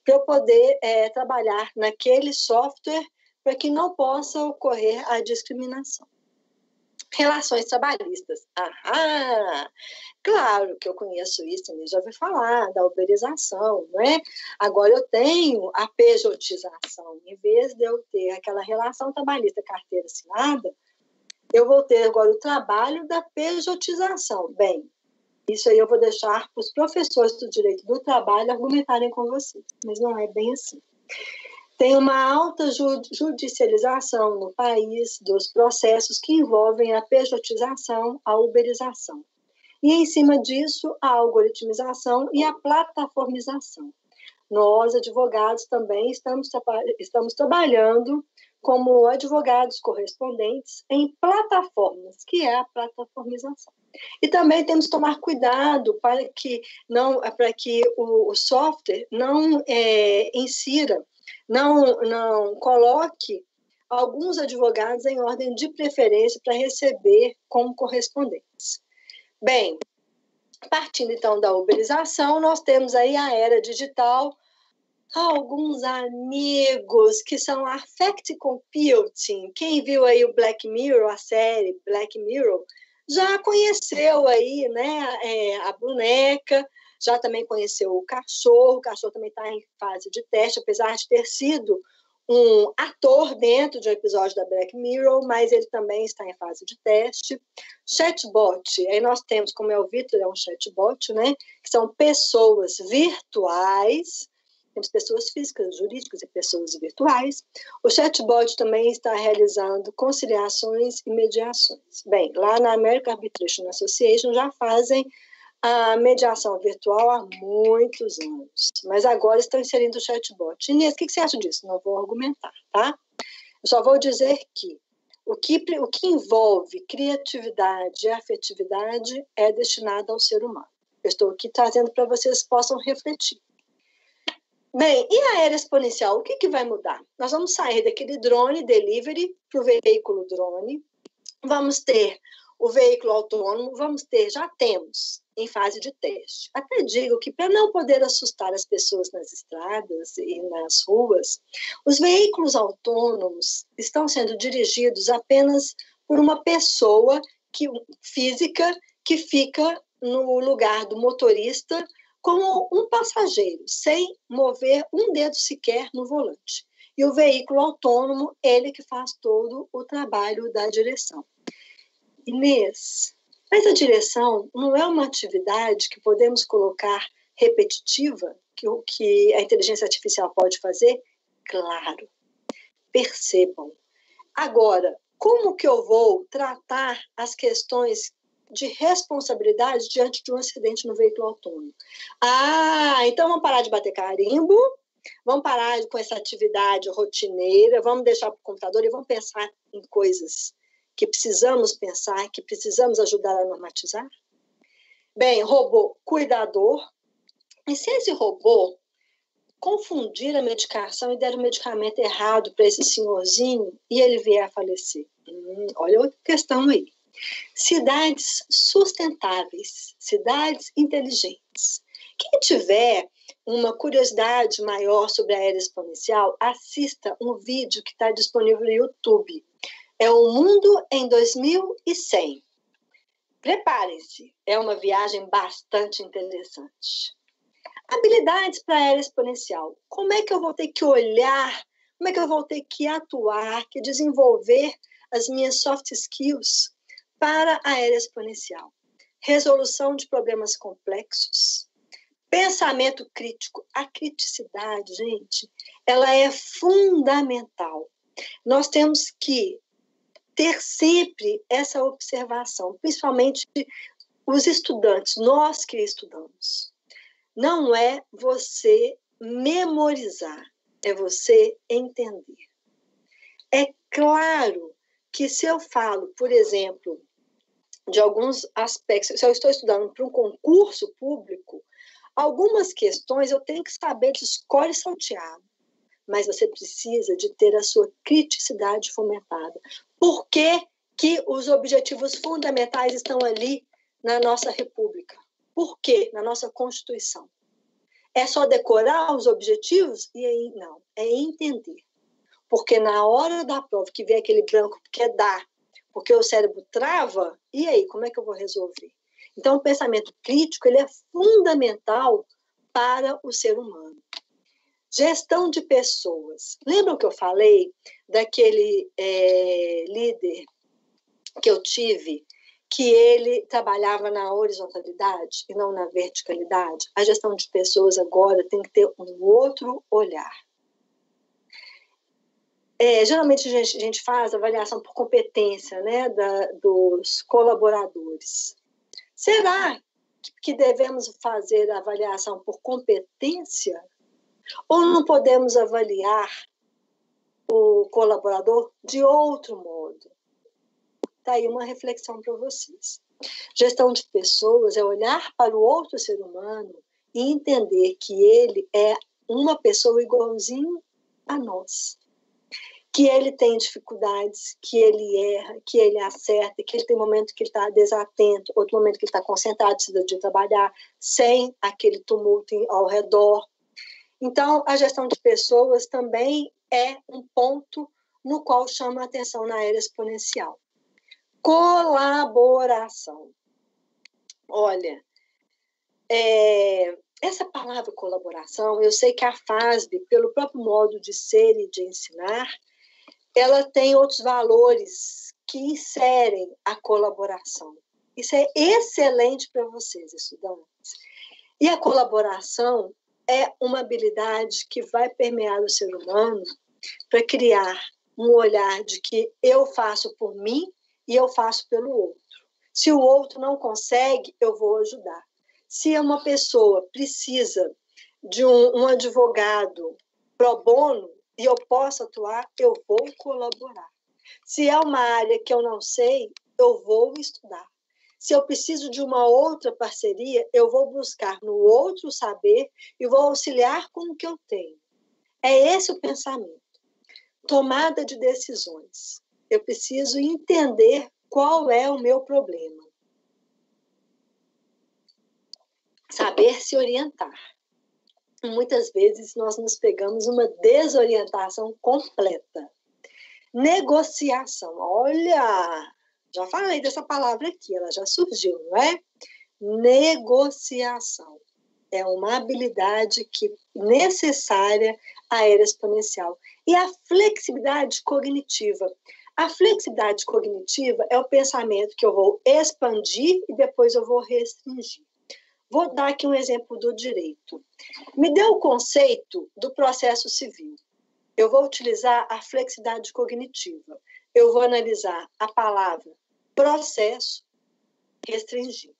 para eu poder trabalhar naquele software para que não possa ocorrer a discriminação. Relações trabalhistas. Claro que eu conheço isso, eu já ouvi falar da uberização, não é? Agora eu tenho a pejotização. Em vez de eu ter aquela relação trabalhista carteira assinada, eu vou ter agora o trabalho da pejotização. Bem, isso aí eu vou deixar para os professores do direito do trabalho argumentarem com vocês, mas não é bem assim. Tem uma alta judicialização no país dos processos que envolvem a pejotização, a uberização. E, em cima disso, a algoritmização e a plataformização. Nós, advogados, também estamos trabalhando como advogados correspondentes em plataformas, que é a plataformização. E também temos que tomar cuidado para que o software não insira, não coloque alguns advogados em ordem de preferência para receber como correspondentes. Bem, partindo então da uberização, nós temos aí a era digital, alguns amigos que são affect computing. Quem viu aí o Black Mirror, a série Black Mirror, já conheceu aí, né, a boneca, já também conheceu o cachorro também está em fase de teste, apesar de ter sido um ator dentro de um episódio da Black Mirror, mas ele também está em fase de teste. Chatbot, aí nós temos, como é o Victor, é um chatbot, né, que são pessoas virtuais, temos pessoas físicas, jurídicas e pessoas virtuais. O chatbot também está realizando conciliações e mediações. Bem, lá na American Arbitration Association já fazem a mediação virtual há muitos anos, mas agora estão inserindo o chatbot. Inês, o que você acha disso? Não vou argumentar, tá? Eu só vou dizer que o que envolve criatividade e afetividade é destinado ao ser humano. Eu estou aqui trazendo para vocês possam refletir. Bem, e a era exponencial, o que vai mudar? Nós vamos sair daquele drone delivery para o veículo drone, vamos ter o veículo autônomo, já temos em fase de teste. Até digo que, para não poder assustar as pessoas nas estradas e nas ruas, os veículos autônomos estão sendo dirigidos apenas por uma pessoa física que fica no lugar do motorista como um passageiro, sem mover um dedo sequer no volante. E o veículo autônomo, ele que faz todo o trabalho da direção. Inês, mas a direção não é uma atividade que podemos colocar repetitiva, que o que a inteligência artificial pode fazer? Claro, percebam. Agora, como que eu vou tratar as questões de responsabilidade diante de um acidente no veículo autônomo? Então vamos parar de bater carimbo Vamos parar com essa atividade rotineira, vamos deixar para o computador e vamos pensar em coisas que precisamos pensar, que precisamos ajudar a normatizar? Bem, robô cuidador. E se esse robô confundir a medicação e der o medicamento errado para esse senhorzinho e ele vier a falecer? Olha outra questão aí. Cidades sustentáveis, cidades inteligentes. Quem tiver uma curiosidade maior sobre a era exponencial, assista um vídeo que está disponível no YouTube. É o Mundo em 2100. Preparem-se, é uma viagem bastante interessante. Habilidades para a era exponencial. Como é que eu vou ter que olhar, como é que eu vou ter que atuar, que desenvolver as minhas soft skills para a era exponencial? Resolução de problemas complexos. Pensamento crítico. A criticidade, gente, ela é fundamental. Nós temos que ter sempre essa observação, principalmente os estudantes, nós que estudamos. Não é você memorizar, é você entender. É claro que se eu falo, por exemplo, de alguns aspectos, se eu estou estudando para um concurso público, algumas questões eu tenho que saber de escola e salteado, mas você precisa de ter a sua criticidade fomentada. Por que que os objetivos fundamentais estão ali na nossa República? Por quê? Na nossa Constituição. É só decorar os objetivos? E aí, não. É entender. Porque na hora da prova, que vem aquele branco que dá, porque o cérebro trava, e aí, como é que eu vou resolver? Então, o pensamento crítico, ele é fundamental para o ser humano. Gestão de pessoas. Lembram que eu falei daquele líder que eu tive, que ele trabalhava na horizontalidade e não na verticalidade? A gestão de pessoas agora tem que ter um outro olhar. Geralmente a gente faz avaliação por competência, né, dos colaboradores. Será que devemos fazer a avaliação por competência? Ou não podemos avaliar o colaborador de outro modo? Está aí uma reflexão para vocês. Gestão de pessoas é olhar para o outro ser humano e entender que ele é uma pessoa igualzinho a nós. Que ele tem dificuldades, que ele erra, que ele acerta, que ele tem momento que ele está desatento, outro momento que ele está concentrado, precisa de trabalhar, sem aquele tumulto ao redor. Então, a gestão de pessoas também é um ponto no qual chama a atenção na era exponencial. Colaboração. Olha, essa palavra colaboração, eu sei que a FASB, pelo próprio modo de ser e de ensinar, ela tem outros valores que inserem a colaboração. Isso é excelente para vocês, estudantes. E a colaboração é uma habilidade que vai permear o ser humano para criar um olhar de que eu faço por mim e eu faço pelo outro. Se o outro não consegue, eu vou ajudar. Se uma pessoa precisa de um advogado pro bono e eu posso atuar, eu vou colaborar. Se é uma área que eu não sei, eu vou estudar. Se eu preciso de uma outra parceria, eu vou buscar no outro saber e vou auxiliar com o que eu tenho. É esse o pensamento. Tomada de decisões. Eu preciso entender qual é o meu problema. Saber se orientar. Muitas vezes nós nos pegamos uma desorientação completa. Negociação. Olha, já falei dessa palavra aqui, ela já surgiu, não é? Negociação. É uma habilidade necessária à era exponencial. E a flexibilidade cognitiva. A flexibilidade cognitiva é o pensamento que eu vou expandir e depois eu vou restringir. Vou dar aqui um exemplo do direito. Me dê o conceito do processo civil. Eu vou utilizar a flexibilidade cognitiva. Eu vou analisar a palavra processo, restringir.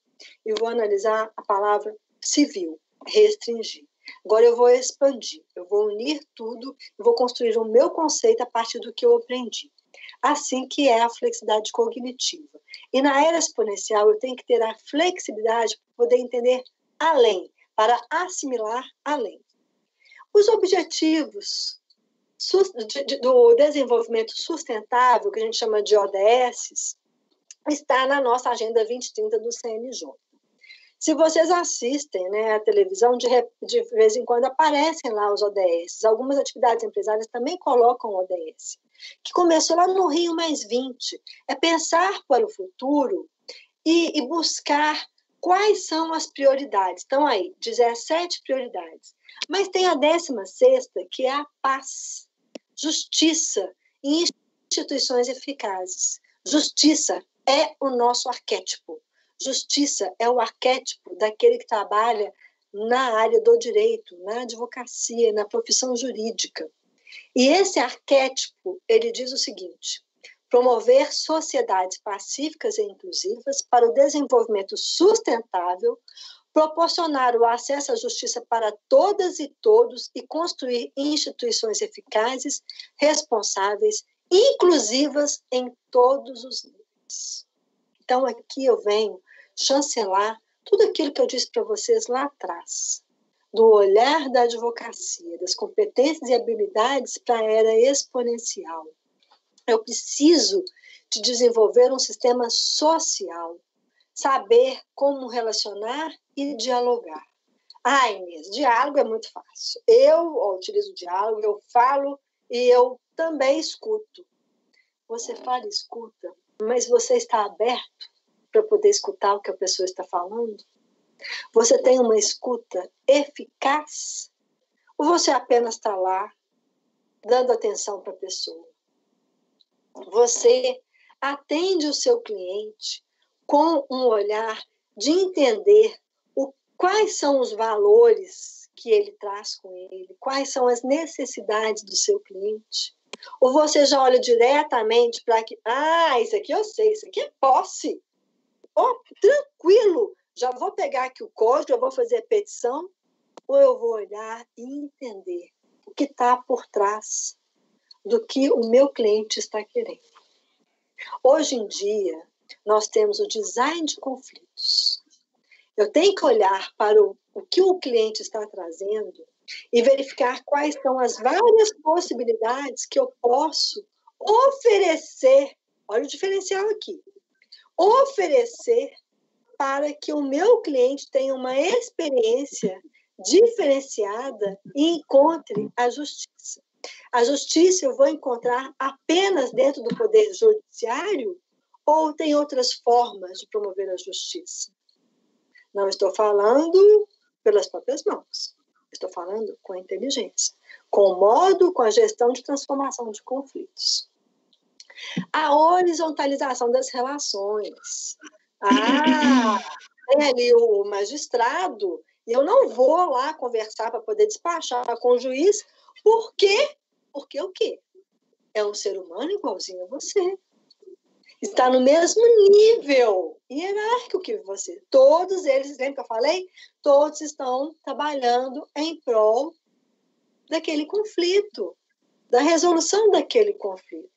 E vou analisar a palavra civil, restringir. Agora eu vou expandir, eu vou unir tudo, eu vou construir o meu conceito a partir do que eu aprendi. Assim que é a flexibilidade cognitiva. E na era exponencial eu tenho que ter a flexibilidade para poder entender além, para assimilar além. Os objetivos do desenvolvimento sustentável, que a gente chama de ODS, está na nossa Agenda 2030 do CNJ. Se vocês assistem, né, a televisão, de vez em quando aparecem lá os ODS. Algumas atividades empresárias também colocam o ODS, que começou lá no Rio +20. É pensar para o futuro e buscar quais são as prioridades. Estão aí, 17 prioridades. Mas tem a 16ª, que é a paz, justiça e instituições eficazes. Justiça é o nosso arquétipo. Justiça é o arquétipo daquele que trabalha na área do direito, na advocacia, na profissão jurídica. E esse arquétipo, ele diz o seguinte: promover sociedades pacíficas e inclusivas para o desenvolvimento sustentável, proporcionar o acesso à justiça para todas e todos e construir instituições eficazes, responsáveis, inclusivas em todos os níveis. Então, aqui eu venho chancelar tudo aquilo que eu disse para vocês lá atrás, do olhar da advocacia, das competências e habilidades para a era exponencial. Eu preciso de desenvolver um sistema social, saber como relacionar e dialogar. Inês, diálogo é muito fácil. Eu utilizo o diálogo, eu falo e eu também escuto. Você fala e escuta, mas você está aberto para poder escutar o que a pessoa está falando? Você tem uma escuta eficaz? Ou você apenas está lá, dando atenção para a pessoa? Você atende o seu cliente com um olhar de entender quais são os valores que ele traz com ele, quais são as necessidades do seu cliente? Ou você já olha diretamente para que, isso aqui eu sei, isso aqui é posse. Tranquilo, já vou pegar aqui o código, eu vou fazer a petição, ou eu vou olhar e entender o que está por trás do que o meu cliente está querendo. Hoje em dia, nós temos o design de conflitos. Eu tenho que olhar para o que o cliente está trazendo e verificar quais são as várias possibilidades que eu posso oferecer. Olha o diferencial aqui. Oferecer para que o meu cliente tenha uma experiência diferenciada e encontre a justiça. A justiça eu vou encontrar apenas dentro do poder judiciário ou tem outras formas de promover a justiça? Não estou falando pelas próprias mãos. Estou falando com a inteligência, com o modo, com a gestão de transformação de conflitos. A horizontalização das relações. Tem ali o magistrado, e eu não vou lá conversar para poder despachar com o juiz, por quê? Porque o quê? É um ser humano igualzinho a você. Está no mesmo nível hierárquico que você. Todos eles, lembra que eu falei? Todos estão trabalhando em prol daquele conflito, da resolução daquele conflito.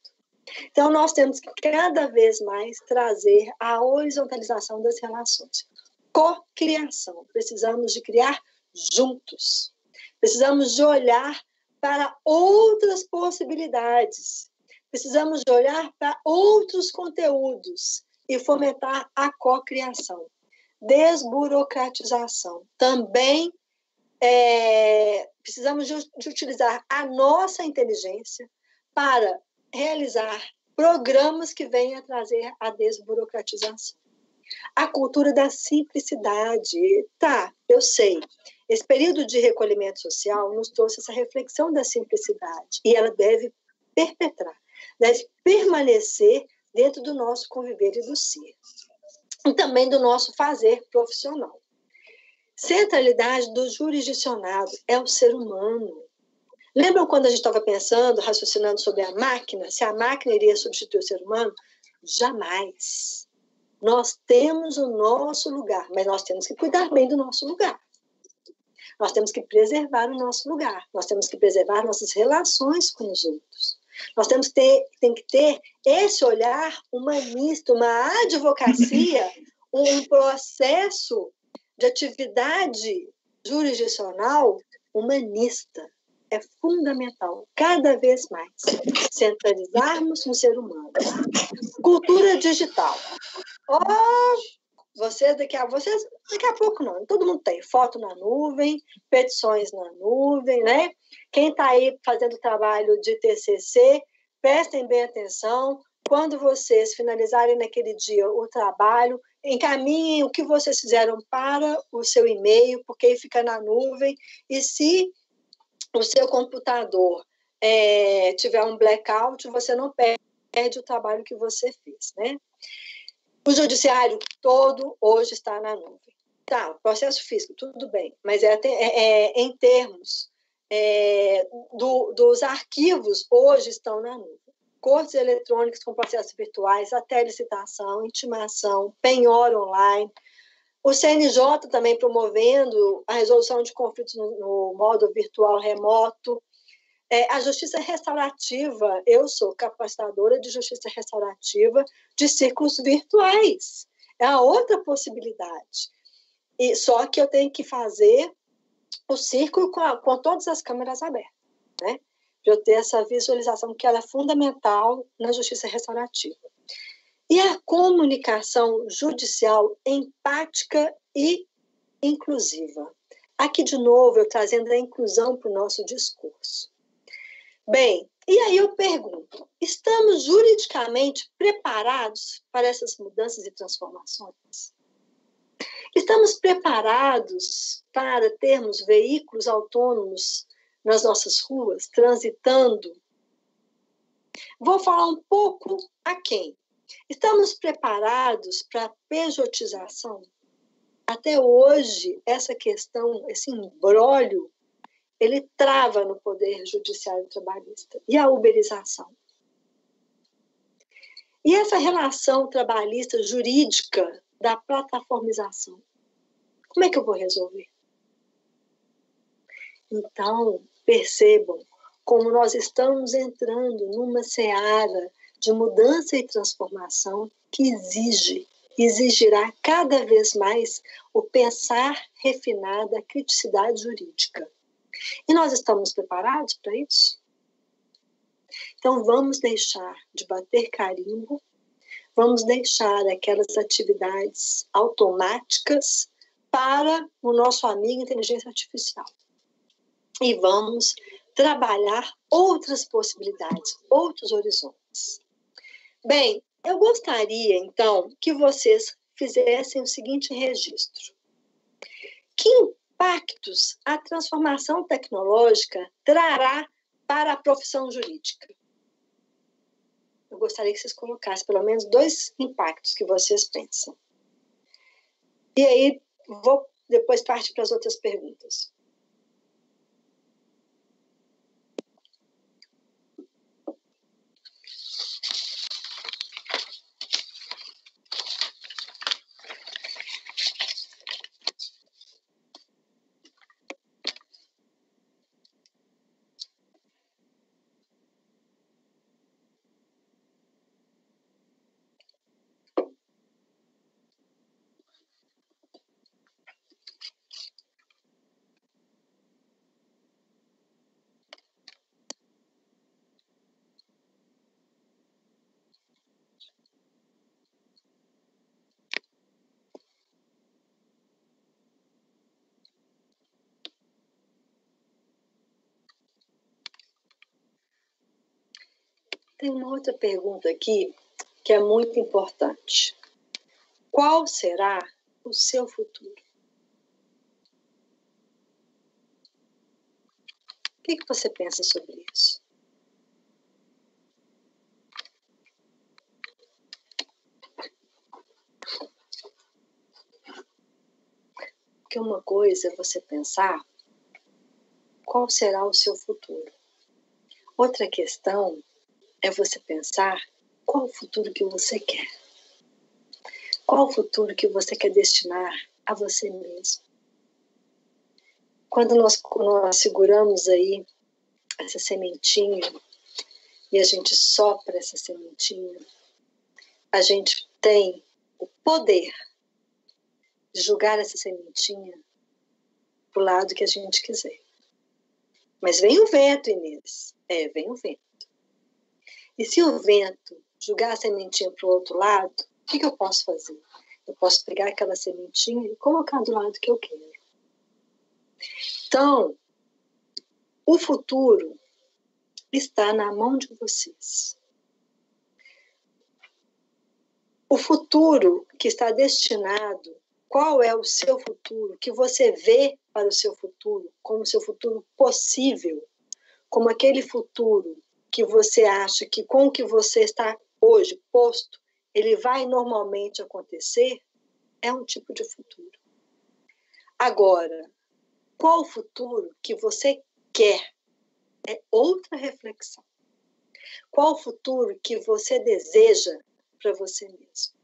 Então, nós temos que cada vez mais trazer a horizontalização das relações. Cocriação. Precisamos de criar juntos. Precisamos de olhar para outras possibilidades. Precisamos de olhar para outros conteúdos e fomentar a cocriação. Desburocratização. Também precisamos de utilizar a nossa inteligência para realizar programas que venham a trazer a desburocratização. A cultura da simplicidade. Eu sei. Esse período de recolhimento social nos trouxe essa reflexão da simplicidade. E ela deve perpetrar, deve permanecer dentro do nosso conviver e do ser. E também do nosso fazer profissional. Centralidade do jurisdicionado é o ser humano. Lembram quando a gente estava pensando, raciocinando sobre a máquina? Se a máquina iria substituir o ser humano? Jamais. Nós temos o nosso lugar, mas nós temos que cuidar bem do nosso lugar. Nós temos que preservar o nosso lugar, nós temos que preservar nossas relações com os outros. Nós tem que ter esse olhar humanista, uma advocacia, um processo de atividade jurisdicional humanista. É fundamental, cada vez mais, centralizarmos no ser humano. Cultura digital. Vocês daqui a pouco não, todo mundo tem foto na nuvem, petições na nuvem, né? Quem está aí fazendo trabalho de TCC, prestem bem atenção. Quando vocês finalizarem naquele dia o trabalho, encaminhem o que vocês fizeram para o seu e-mail, porque aí fica na nuvem. E se o seu computador tiver um blackout, você não perde o trabalho que você fez, né? O judiciário todo hoje está na nuvem. Tá, o processo físico, tudo bem, mas em termos dos arquivos, hoje estão na nuvem. Cortes eletrônicos com processos virtuais, a telecitação, intimação, penhora online. O CNJ também promovendo a resolução de conflitos no modo virtual remoto. A justiça restaurativa, eu sou capacitadora de justiça restaurativa de círculos virtuais. É a outra possibilidade. Só que eu tenho que fazer o círculo com todas as câmeras abertas, né? Para eu ter essa visualização que ela é fundamental na justiça restaurativa. E a comunicação judicial empática e inclusiva. Aqui, de novo, eu trazendo a inclusão para o nosso discurso. Bem, e aí eu pergunto, estamos juridicamente preparados para essas mudanças e transformações? Estamos preparados para termos veículos autônomos nas nossas ruas, transitando? Vou falar um pouco a quem? Estamos preparados para a pejotização? Até hoje, essa questão, esse imbróglio, ele trava no Poder Judiciário Trabalhista. E a uberização? E essa relação trabalhista jurídica da plataformização? Como é que eu vou resolver? Então, percebam como nós estamos entrando numa seara de mudança e transformação que exigirá cada vez mais o pensar refinado, a criticidade jurídica. E nós estamos preparados para isso? Então, vamos deixar de bater carimbo, vamos deixar aquelas atividades automáticas para o nosso amigo inteligência artificial. E vamos trabalhar outras possibilidades, outros horizontes. Bem, eu gostaria, então, que vocês fizessem o seguinte registro. Que impactos a transformação tecnológica trará para a profissão jurídica? Eu gostaria que vocês colocassem pelo menos 2 impactos que vocês pensam. E aí, vou depois partir para as outras perguntas. Tem uma outra pergunta aqui que é muito importante. Qual será o seu futuro? O que você pensa sobre isso? Porque uma coisa é você pensar qual será o seu futuro. Outra questão é você pensar qual o futuro que você quer. Qual o futuro que você quer destinar a você mesmo? quando nós seguramos aí essa sementinha e a gente sopra essa sementinha, a gente tem o poder de jogar essa sementinha para o lado que a gente quiser. Mas vem o vento, Inês. Vem o vento. E se o vento jogar a sementinha para o outro lado, o que eu posso fazer? Eu posso pegar aquela sementinha e colocar do lado que eu quero. Então, o futuro está na mão de vocês. O futuro que está destinado, qual é o seu futuro, que você vê para o seu futuro, como seu futuro possível, como aquele futuro que você acha que com o que você está hoje posto, ele vai normalmente acontecer, é um tipo de futuro. Agora, qual o futuro que você quer? É outra reflexão. Qual o futuro que você deseja para você mesmo?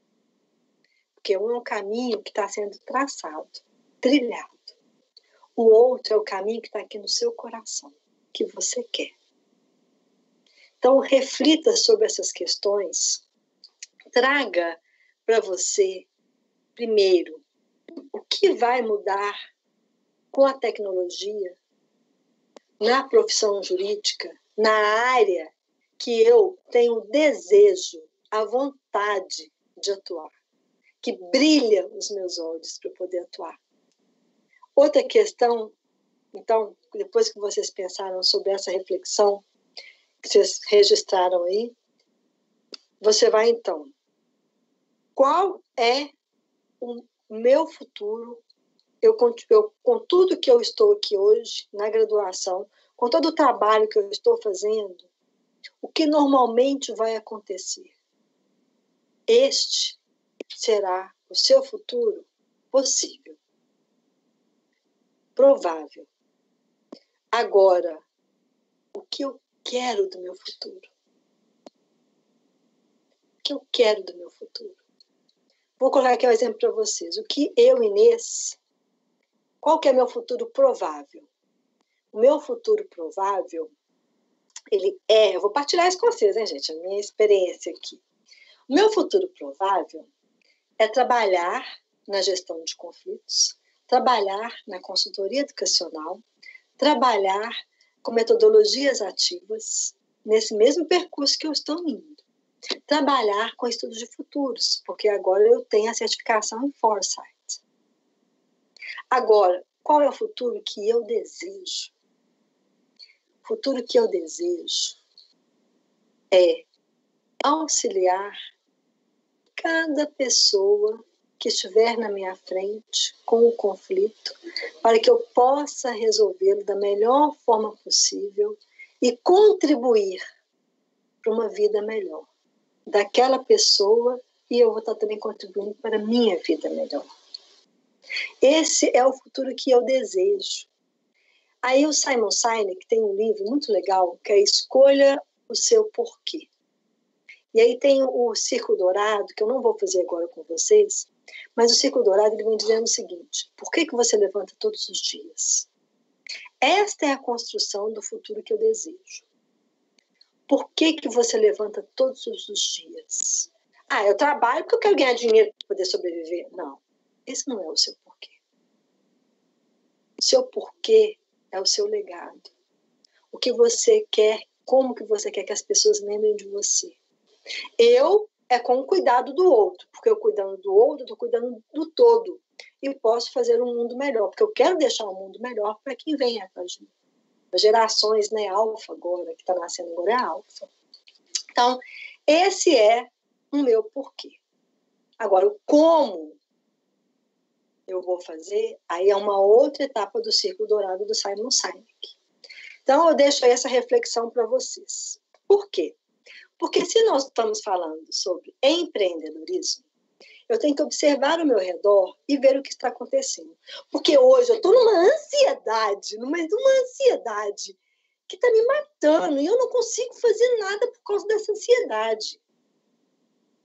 Porque um é um caminho que está sendo traçado, trilhado. O outro é o caminho que está aqui no seu coração, que você quer. Então, reflita sobre essas questões. Traga para você, primeiro, o que vai mudar com a tecnologia na profissão jurídica, na área que eu tenho desejo, a vontade de atuar, que brilha os meus olhos para poder atuar. Outra questão, então, depois que vocês pensaram sobre essa reflexão, que vocês registraram aí, você vai então, qual é o meu futuro? Eu, com tudo que eu estou aqui hoje, na graduação, com todo o trabalho que eu estou fazendo, o que normalmente vai acontecer? Este será o seu futuro possível, provável. Agora, o que eu quero do meu futuro? O que eu quero do meu futuro? Vou colocar aqui um exemplo para vocês. O que eu, Inês, qual que é meu futuro provável? O meu futuro provável, eu vou partilhar isso com vocês, hein, gente? A minha experiência aqui. O meu futuro provável é trabalhar na gestão de conflitos, trabalhar na consultoria educacional, trabalhar com metodologias ativas, nesse mesmo percurso que eu estou indo. Trabalhar com estudos de futuros, porque agora eu tenho a certificação em Foresight. Agora, qual é o futuro que eu desejo? O futuro que eu desejo é auxiliar cada pessoa que estiver na minha frente com o conflito, para que eu possa resolvê-lo da melhor forma possível e contribuir para uma vida melhor daquela pessoa, e eu vou estar também contribuindo para a minha vida melhor. Esse é o futuro que eu desejo. Aí o Simon Sinek tem um livro muito legal, que é Escolha o Seu Porquê. E aí tem o Círculo Dourado, que eu não vou fazer agora com vocês, mas o Círculo Dourado ele vem dizendo o seguinte: por que você levanta todos os dias? Esta é a construção do futuro que eu desejo. Por que você levanta todos os dias? Eu trabalho porque eu quero ganhar dinheiro para poder sobreviver. Não, esse não é o seu porquê. O seu porquê é o seu legado. O que você quer, como que você quer que as pessoas lembrem de você. Eu é com o cuidado do outro, porque eu cuidando do outro, estou cuidando do todo. E posso fazer um mundo melhor, porque eu quero deixar um mundo melhor para quem vem atrás de mim. As gerações, né, alfa agora, que está nascendo agora é alfa. Então, esse é o meu porquê. Agora, o como eu vou fazer, aí é uma outra etapa do Círculo Dourado do Simon Sinek. Então, eu deixo aí essa reflexão para vocês. Por quê? Porque se nós estamos falando sobre empreendedorismo, eu tenho que observar o meu redor e ver o que está acontecendo. Porque hoje eu estou numa ansiedade que está me matando e eu não consigo fazer nada por causa dessa ansiedade.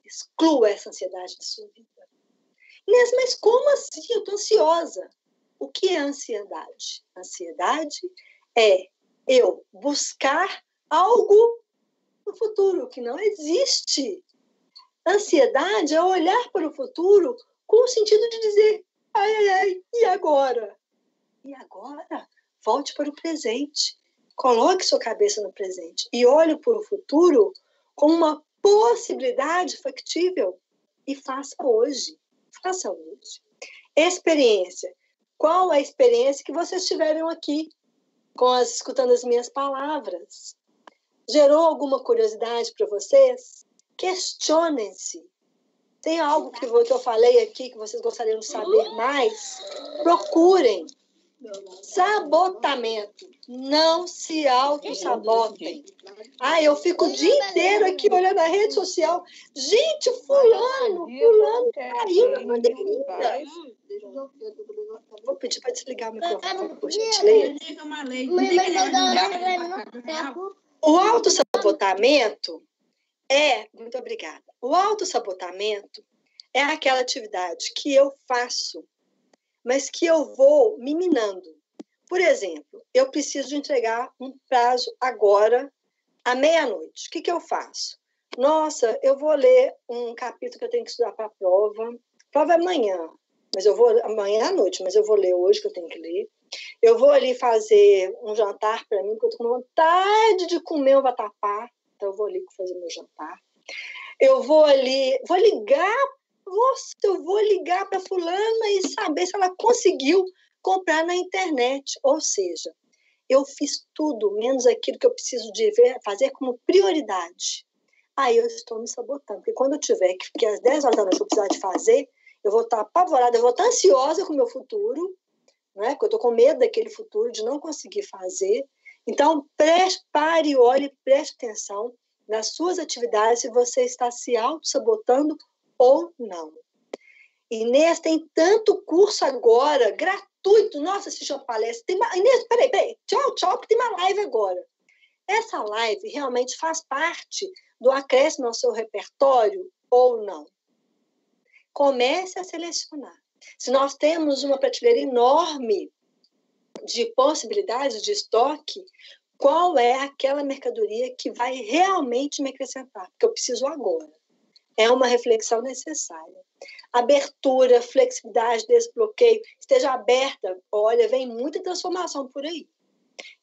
Exclua essa ansiedade da sua vida. Inês, mas como assim? Eu estou ansiosa. O que é ansiedade? Ansiedade é eu buscar algo no futuro que não existe. Ansiedade é olhar para o futuro com o sentido de dizer, ai, ai, ai, e agora? E agora? Volte para o presente. Coloque sua cabeça no presente e olhe para o futuro com uma possibilidade factível. E faça hoje. Faça hoje. Experiência. Qual a experiência que vocês tiveram aqui, escutando as minhas palavras? Gerou alguma curiosidade para vocês? Questionem-se. Tem algo que eu falei aqui que vocês gostariam de saber mais? Procurem. Sabotamento. Não se auto-sabotem. Eu fico o dia inteiro aqui olhando a rede social. Gente, fulano caiu na pandemia. Vou pedir para desligar o microfone, por gentileza. O autossabotamento muito obrigada. O autossabotamento é aquela atividade que eu faço, mas que eu vou me minando. Por exemplo, eu preciso de entregar um prazo agora, à meia-noite. O que eu faço? Nossa, eu vou ler um capítulo que eu tenho que estudar para a prova. A prova é amanhã, amanhã à noite, mas eu vou ler hoje, que eu tenho que ler. Eu vou ali fazer um jantar para mim, porque eu estou com vontade de comer um vatapá. Então, eu vou ali fazer meu jantar. Eu vou ligar para fulana e saber se ela conseguiu comprar na internet. Ou seja, eu fiz tudo, menos aquilo que eu preciso fazer como prioridade. Aí eu estou me sabotando, porque quando eu tiver que às 10 horas da noite eu precisar de fazer, eu vou estar apavorada, eu vou estar ansiosa com o meu futuro, né? Porque eu estou com medo daquele futuro, de não conseguir fazer. Então, pare, olhe, preste atenção nas suas atividades, se você está se auto-sabotando ou não. Inês, tem tanto curso agora, gratuito. Nossa, assisti uma palestra. Inês, peraí. Tchau, que tem uma live agora. Essa live realmente faz parte do acréscimo ao seu repertório ou não? Comece a selecionar. Se nós temos uma prateleira enorme de possibilidades de estoque, qual é aquela mercadoria que vai realmente me acrescentar? Porque eu preciso agora. É uma reflexão necessária. Abertura, flexibilidade, desbloqueio. Esteja aberta. Olha, vem muita transformação por aí.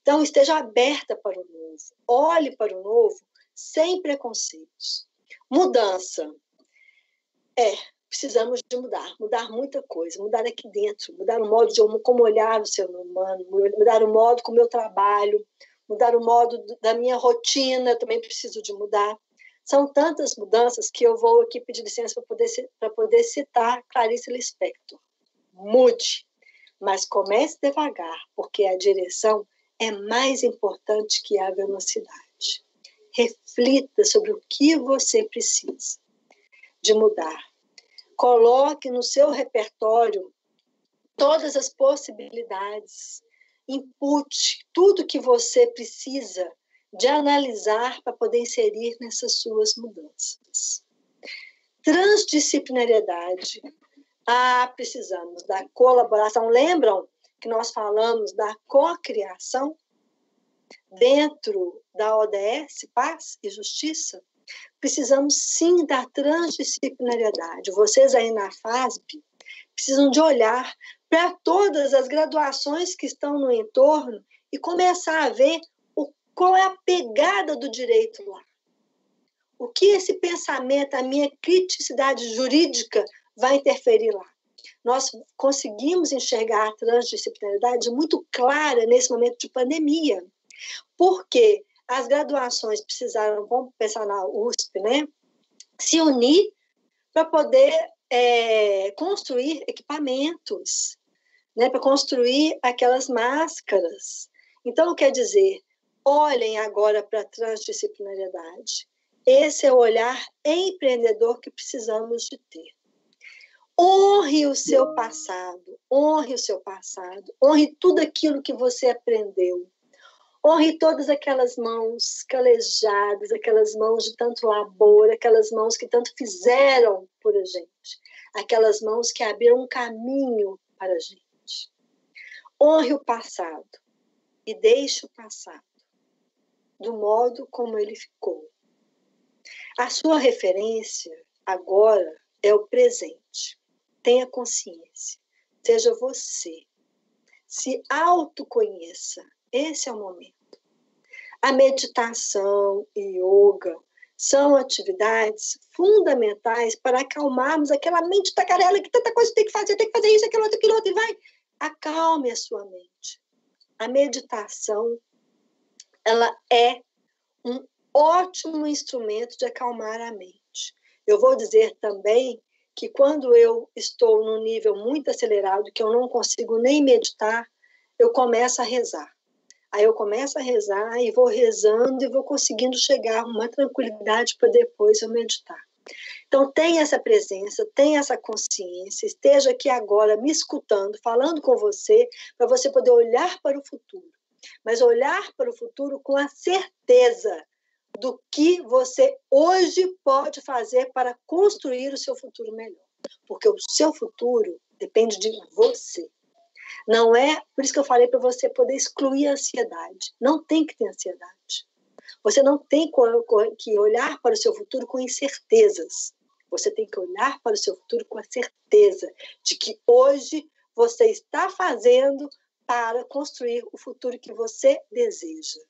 Então, esteja aberta para o novo. Olhe para o novo sem preconceitos. Mudança. Precisamos de mudar muita coisa, mudar aqui dentro, mudar o modo de como olhar o ser humano, mudar o modo como eu trabalho, mudar o modo da minha rotina, também preciso de mudar. São tantas mudanças que eu vou aqui pedir licença para poder citar Clarice Lispector. Mude, mas comece devagar, porque a direção é mais importante que a velocidade. Reflita sobre o que você precisa de mudar. Coloque no seu repertório todas as possibilidades. Impute tudo que você precisa de analisar para poder inserir nessas suas mudanças. Transdisciplinariedade. Precisamos da colaboração. Lembram que nós falamos da cocriação dentro da ODS, Paz e Justiça? Precisamos sim da transdisciplinariedade. Vocês aí na FASB precisam de olhar para todas as graduações que estão no entorno e começar a ver qual é a pegada do direito lá. O que esse pensamento, a minha criticidade jurídica vai interferir lá. Nós conseguimos enxergar a transdisciplinaridade muito clara nesse momento de pandemia, porque as graduações precisaram, vamos pensar na USP, né, se unir para poder construir equipamentos, né, para construir aquelas máscaras. Então, quer dizer, olhem agora para a transdisciplinariedade. Esse é o olhar empreendedor que precisamos de ter. Honre o seu passado, honre tudo aquilo que você aprendeu. Honre todas aquelas mãos calejadas, aquelas mãos de tanto labor, aquelas mãos que tanto fizeram por a gente, aquelas mãos que abriram um caminho para a gente. Honre o passado e deixe o passado do modo como ele ficou. A sua referência agora é o presente. Tenha consciência. Seja você. Se autoconheça. Esse é o momento. A meditação e yoga são atividades fundamentais para acalmarmos aquela mente tagarela que tanta coisa tem que fazer isso, aquilo outro, e vai. Acalme a sua mente. A meditação, ela é um ótimo instrumento de acalmar a mente. Eu vou dizer também que quando eu estou num nível muito acelerado, que eu não consigo nem meditar, eu começo a rezar. Aí eu começo a rezar e vou rezando e vou conseguindo chegar a uma tranquilidade para depois eu meditar. Então, tenha essa presença, tenha essa consciência, esteja aqui agora me escutando, falando com você, para você poder olhar para o futuro. Mas olhar para o futuro com a certeza do que você hoje pode fazer para construir o seu futuro melhor. Porque o seu futuro depende de você. Não é, por isso que eu falei para você poder excluir a ansiedade. Não tem que ter ansiedade. Você não tem que olhar para o seu futuro com incertezas. Você tem que olhar para o seu futuro com a certeza de que hoje você está fazendo para construir o futuro que você deseja.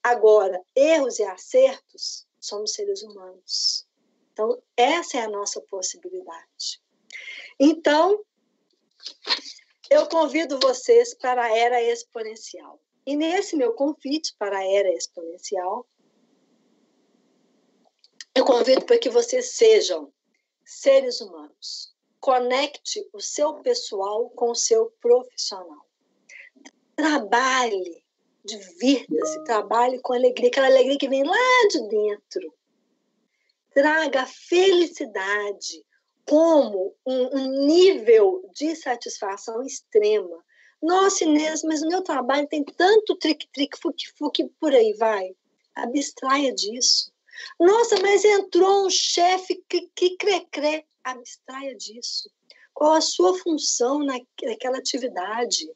Agora, erros e acertos, somos seres humanos. Então, essa é a nossa possibilidade. Então, eu convido vocês para a Era Exponencial. E nesse meu convite para a Era Exponencial, eu convido para que vocês sejam seres humanos. Conecte o seu pessoal com o seu profissional. Trabalhe, divirta-se, trabalhe com alegria, aquela alegria que vem lá de dentro. Traga felicidade como um nível de satisfação extrema. Nossa, Inês, mas o meu trabalho tem tanto trique-trique, fuque-fuque, por aí vai. Abstraia disso. Nossa, mas entrou um chefe que crê-crê. Abstraia disso. Qual a sua função naquela atividade?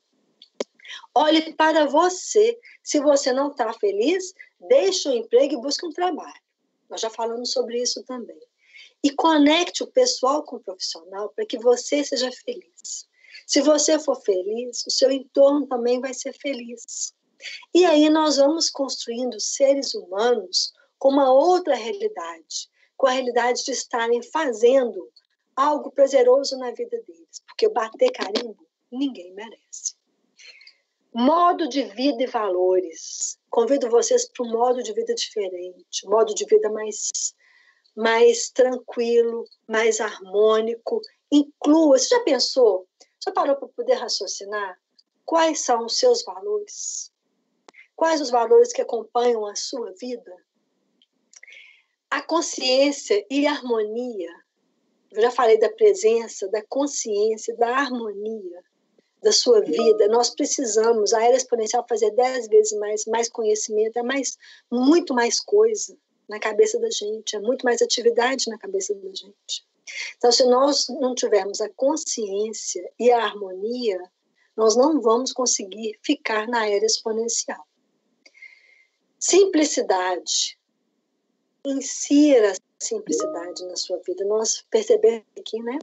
Olhe para você. Se você não está feliz, deixe o emprego e busque um trabalho. Nós já falamos sobre isso também. E conecte o pessoal com o profissional para que você seja feliz. Se você for feliz, o seu entorno também vai ser feliz. E aí nós vamos construindo seres humanos com uma outra realidade, com a realidade de estarem fazendo algo prazeroso na vida deles, porque bater carimbo ninguém merece. Modo de vida e valores. Convido vocês para um modo de vida diferente, um modo de vida mais tranquilo, mais harmônico. Inclua, você já pensou, já parou para poder raciocinar quais são os seus valores? Quais os valores que acompanham a sua vida? A consciência e a harmonia. Eu já falei da presença, da consciência, da harmonia da sua vida. Nós precisamos, a Era Exponencial, fazer 10 vezes mais conhecimento, muito mais coisa na cabeça da gente, é muito mais atividade na cabeça da gente. Então, se nós não tivermos a consciência e a harmonia, nós não vamos conseguir ficar na Era Exponencial. Simplicidade. Insira a simplicidade na sua vida. Nós percebemos aqui, né?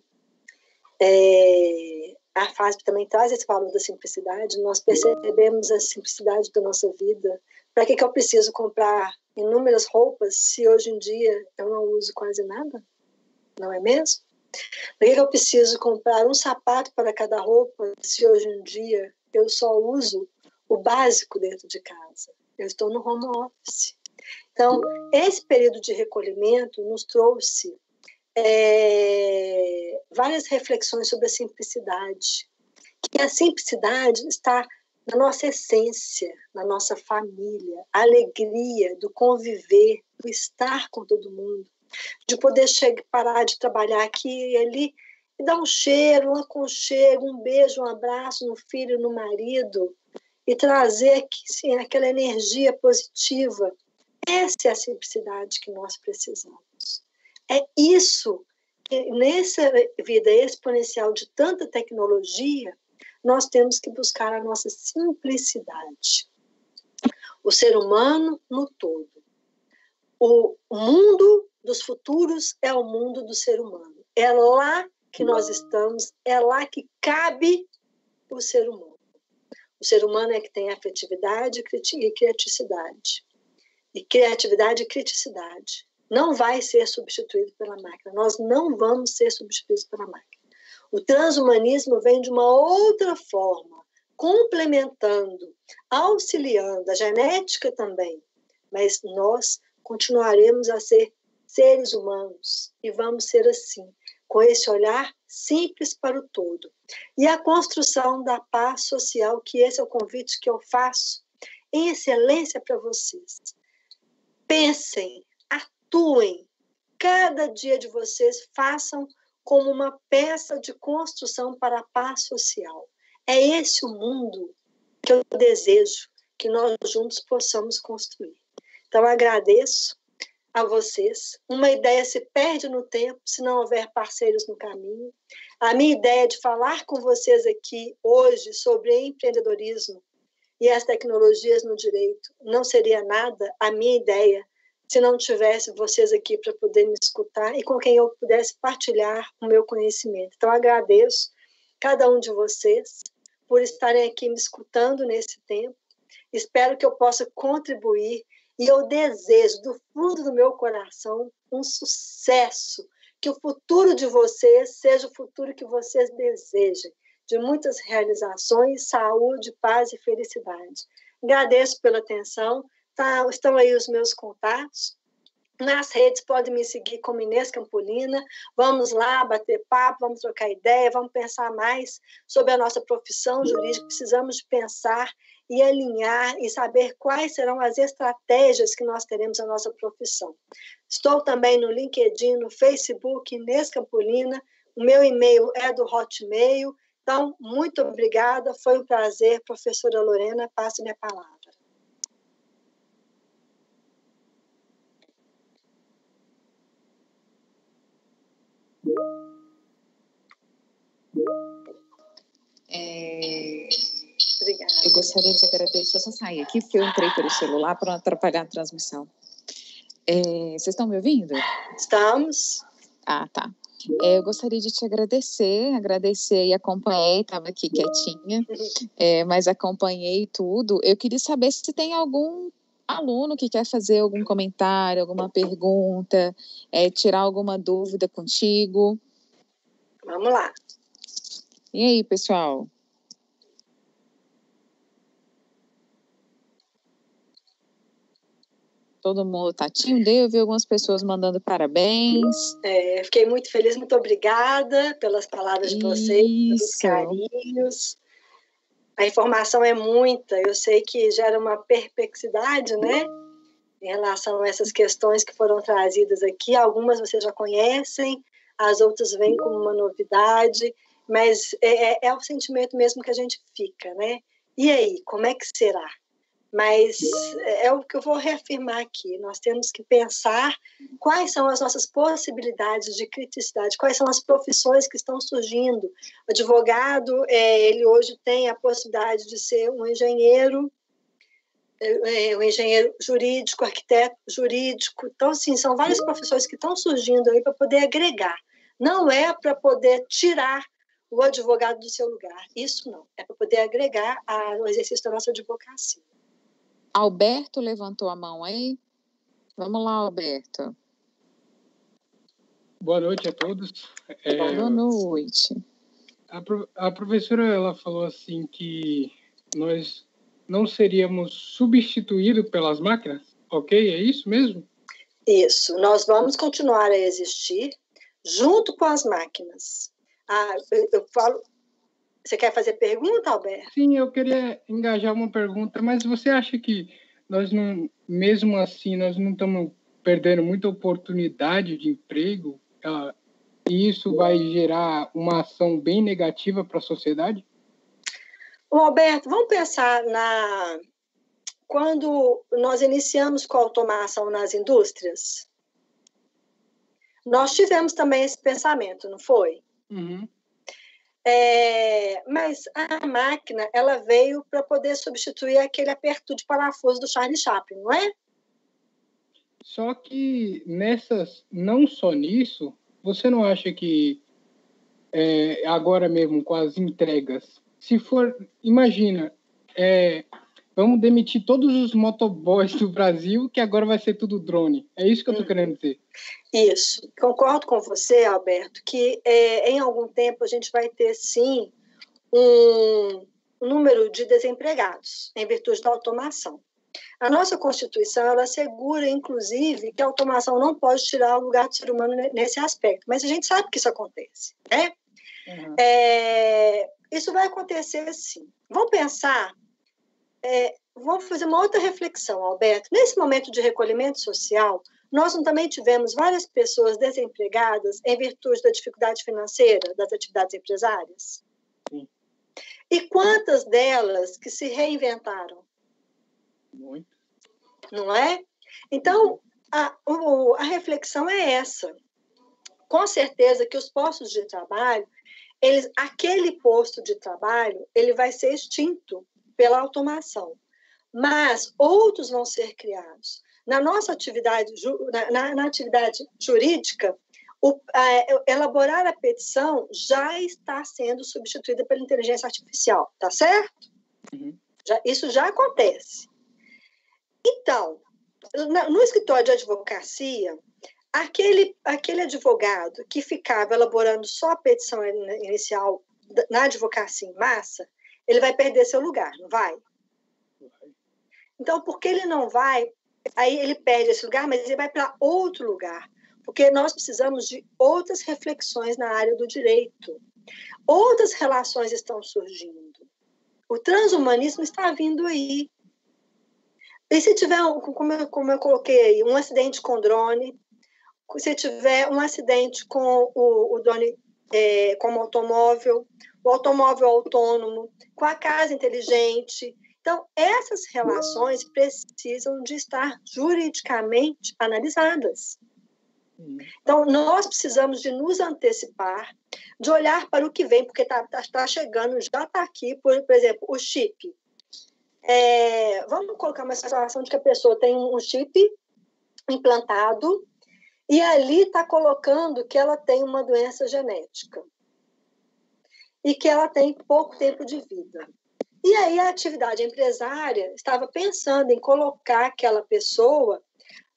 A FASB também traz esse valor da simplicidade. Nós percebemos a simplicidade da nossa vida. Para que eu preciso comprar inúmeras roupas se hoje em dia eu não uso quase nada? Não é mesmo? Para que eu preciso comprar um sapato para cada roupa se hoje em dia eu só uso o básico dentro de casa? Eu estou no home office. Então, esse período de recolhimento nos trouxe várias reflexões sobre a simplicidade. Que a simplicidade está na nossa essência, na nossa família, a alegria do conviver, do estar com todo mundo, de poder parar de trabalhar aqui e ali e dar um cheiro, um aconchego, um beijo, um abraço no filho, no marido e trazer aqui, sim, aquela energia positiva. Essa é a simplicidade que nós precisamos. É isso que nessa vida exponencial de tanta tecnologia nós temos que buscar a nossa simplicidade. O ser humano no todo. O mundo dos futuros é o mundo do ser humano. É lá que nós estamos, é lá que cabe o ser humano. O ser humano é que tem afetividade e criticidade. E criatividade e criticidade. Não vai ser substituído pela máquina. Nós não vamos ser substituídos pela máquina. O transhumanismo vem de uma outra forma, complementando, auxiliando, a genética também. Mas nós continuaremos a ser seres humanos e vamos ser assim, com esse olhar simples para o todo. E a construção da paz social, que esse é o convite que eu faço, em excelência para vocês. Pensem, atuem, cada dia de vocês façam como uma peça de construção para a paz social. É esse o mundo que eu desejo que nós juntos possamos construir. Então, agradeço a vocês. Uma ideia se perde no tempo se não houver parceiros no caminho. A minha ideia de falar com vocês aqui hoje sobre empreendedorismo e as tecnologias no direito não seria nada a minha ideia se não tivesse vocês aqui para poder me escutar e com quem eu pudesse partilhar o meu conhecimento. Então, agradeço cada um de vocês por estarem aqui me escutando nesse tempo. Espero que eu possa contribuir e eu desejo, do fundo do meu coração, um sucesso, que o futuro de vocês seja o futuro que vocês desejem, de muitas realizações, saúde, paz e felicidade. Agradeço pela atenção. Estão aí os meus contatos. Nas redes podem me seguir como Inês Campolina. Vamos lá bater papo, vamos trocar ideia, vamos pensar mais sobre a nossa profissão jurídica. Precisamos de pensar e alinhar e saber quais serão as estratégias que nós teremos na nossa profissão. Estou também no LinkedIn, no Facebook, Inês Campolina. O meu e-mail é do Hotmail. Então, muito obrigada. Foi um prazer, professora Lorena. Passe minha palavra. Obrigada. Eu gostaria de agradecer. Deixa eu só sair aqui, porque eu entrei pelo celular para não atrapalhar a transmissão. Vocês estão me ouvindo? Estamos. Ah, tá. Eu gostaria de te agradecer e acompanhei, estava aqui quietinha, mas acompanhei tudo. Eu queria saber se tem algum aluno que quer fazer algum comentário, alguma pergunta, tirar alguma dúvida contigo. Vamos lá. E aí, pessoal? Todo mundo tá tímido? Eu vi algumas pessoas mandando parabéns. Fiquei muito feliz, muito obrigada pelas palavras de vocês, pelos carinhos. A informação é muita, eu sei que gera uma perplexidade, né? Em relação a essas questões que foram trazidas aqui. Algumas vocês já conhecem, as outras vêm como uma novidade, mas é o sentimento mesmo que a gente fica, né? E aí, como é que será? Mas é o que eu vou reafirmar aqui. Nós temos que pensar quais são as nossas possibilidades de criticidade, quais são as profissões que estão surgindo. O advogado, ele hoje tem a possibilidade de ser um engenheiro jurídico, arquiteto jurídico. Então, assim, são várias profissões que estão surgindo aí para poder agregar. Não é para poder tirar o advogado do seu lugar. Isso não. É para poder agregar ao exercício da nossa advocacia. Alberto levantou a mão aí. Vamos lá, Alberto. Boa noite a todos. Boa noite. A professora ela falou assim que nós não seríamos substituídos pelas máquinas, ok? É isso mesmo? Isso. Nós vamos continuar a existir junto com as máquinas. Eu falo... Você quer fazer pergunta, Alberto? Sim, eu queria engajar uma pergunta, mas você acha que nós não, mesmo assim, nós não estamos perdendo muita oportunidade de emprego? E isso vai gerar uma ação bem negativa para a sociedade? Alberto, vamos pensar quando nós iniciamos com a automação nas indústrias, nós tivemos também esse pensamento, não foi? Uhum. Mas a máquina, ela veio para poder substituir aquele aperto de parafuso do Charlie Chaplin, não é? Só que não só nisso, você não acha que agora mesmo com as entregas, se for, imagina, vamos demitir todos os motoboys do Brasil, que agora vai ser tudo drone. É isso que eu estou querendo dizer. Isso. Concordo com você, Alberto, que em algum tempo a gente vai ter, sim, um número de desempregados em virtude da automação. A nossa Constituição, ela assegura, inclusive, que a automação não pode tirar o lugar do ser humano nesse aspecto, mas a gente sabe que isso acontece, né? Uhum. Isso vai acontecer, sim. Vamos pensar, vamos fazer uma outra reflexão, Alberto. Nesse momento de recolhimento social, nós também tivemos várias pessoas desempregadas em virtude da dificuldade financeira das atividades empresárias? Sim. E quantas delas que se reinventaram? Muito. Não é? Então, a reflexão é essa. Com certeza que os postos de trabalho, aquele posto de trabalho, ele vai ser extinto pela automação, mas outros vão ser criados. Na nossa atividade, na atividade jurídica, elaborar a petição já está sendo substituída pela inteligência artificial, tá certo? Uhum. Isso já acontece. Então, no escritório de advocacia, aquele advogado que ficava elaborando só a petição inicial na advocacia em massa, ele vai perder seu lugar, não vai? Então, porque ele não vai, aí ele perde esse lugar, mas ele vai para outro lugar, porque nós precisamos de outras reflexões na área do direito. Outras relações estão surgindo. O transhumanismo está vindo aí. E se tiver, como eu coloquei aí, um acidente com drone, se tiver um acidente com o drone, com o automóvel autônomo, com a casa inteligente. Então, essas relações precisam de estar juridicamente analisadas. Então, nós precisamos de nos antecipar, de olhar para o que vem, porque está chegando, já está aqui, por exemplo, o chip. Vamos colocar uma situação de que a pessoa tem um chip implantado e ali está colocando que ela tem uma doença genética e que ela tem pouco tempo de vida. E aí a atividade empresária estava pensando em colocar aquela pessoa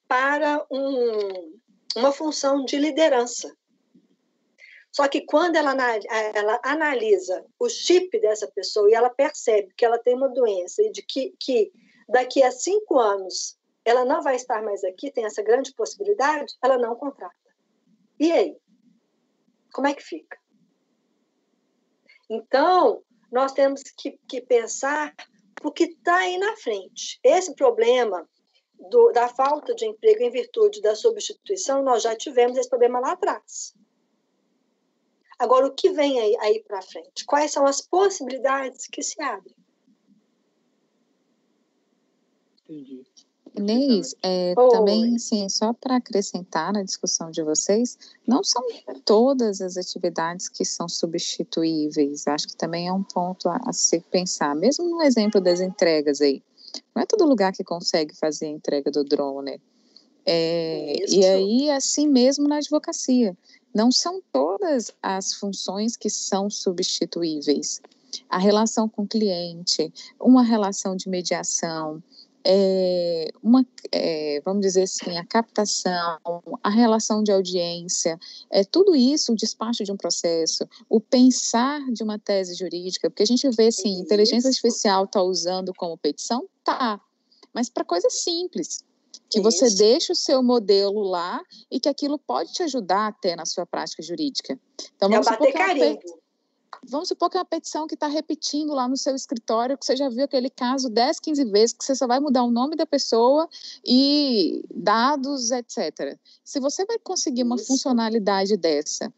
para uma função de liderança. Só que quando ela analisa o chip dessa pessoa e ela percebe que ela tem uma doença e de que daqui a 5 anos ela não vai estar mais aqui, tem essa grande possibilidade, ela não contrata. E aí? Como é que fica? Então, nós temos que pensar o que está aí na frente. Esse problema da falta de emprego em virtude da substituição, nós já tivemos esse problema lá atrás. Agora, o que vem aí para frente? Quais são as possibilidades que se abrem? Entendi. Inês, também, assim, só para acrescentar na discussão de vocês, não são todas as atividades que são substituíveis. Acho que também é um ponto a se pensar. Mesmo no exemplo das entregas aí, não é todo lugar que consegue fazer a entrega do drone. E aí, assim mesmo na advocacia. Não são todas as funções que são substituíveis. A relação com o cliente, uma relação de mediação, vamos dizer assim, a captação, a relação de audiência, tudo isso, o despacho de um processo, o pensar de uma tese jurídica, porque a gente vê, assim, inteligência artificial está usando como petição, tá, mas para coisas simples, que você deixa o seu modelo lá e que aquilo pode te ajudar até na sua prática jurídica. Então, vamos supor que é uma petição que está repetindo lá no seu escritório, que você já viu aquele caso 10, 15 vezes, que você só vai mudar o nome da pessoa e dados, etc. Se você vai conseguir uma funcionalidade dessa,